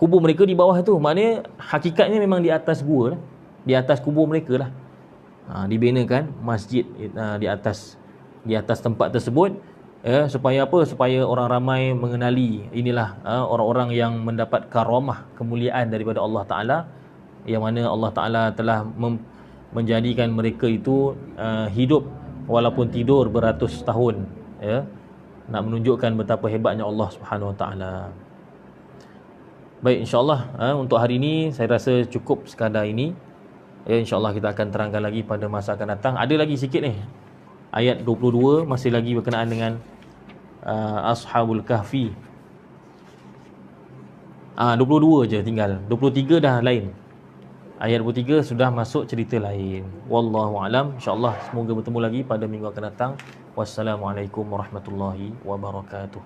Speaker 1: kubur mereka di bawah tu. Maknanya hakikatnya memang di atas gua lah. Di atas kubur mereka lah. Dibinakan masjid di atas tempat tersebut, supaya apa? Supaya orang ramai mengenali inilah orang-orang yang mendapat karamah, kemuliaan daripada Allah Ta'ala, yang mana Allah Ta'ala telah menjadikan mereka itu hidup walaupun tidur beratus tahun, nak menunjukkan betapa hebatnya Allah Subhanahu Wa Ta'ala. Baik, insyaAllah untuk hari ini saya rasa cukup sekadar ini. InsyaAllah kita akan terangkan lagi pada masa akan datang. Ada lagi sikit ni, ayat 22 masih lagi berkenaan dengan Ashabul Kahfi. 22 je tinggal, 23 dah lain. Ayat 23 sudah masuk cerita lain. Wallahu alam. InsyaAllah semoga bertemu lagi pada minggu akan datang. Wassalamualaikum warahmatullahi wabarakatuh.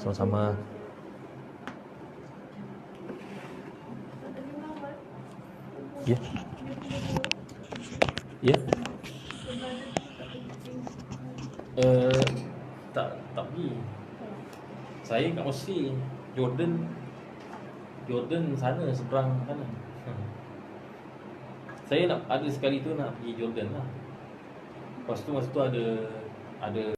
Speaker 1: Sama-sama. Ya. Ya. Tak pergi. Saya kat Mesir, Jordan sana, seberang sana. Saya nak ada sekali tu nak pergi Jordan lah. Lepas tu masa tu ada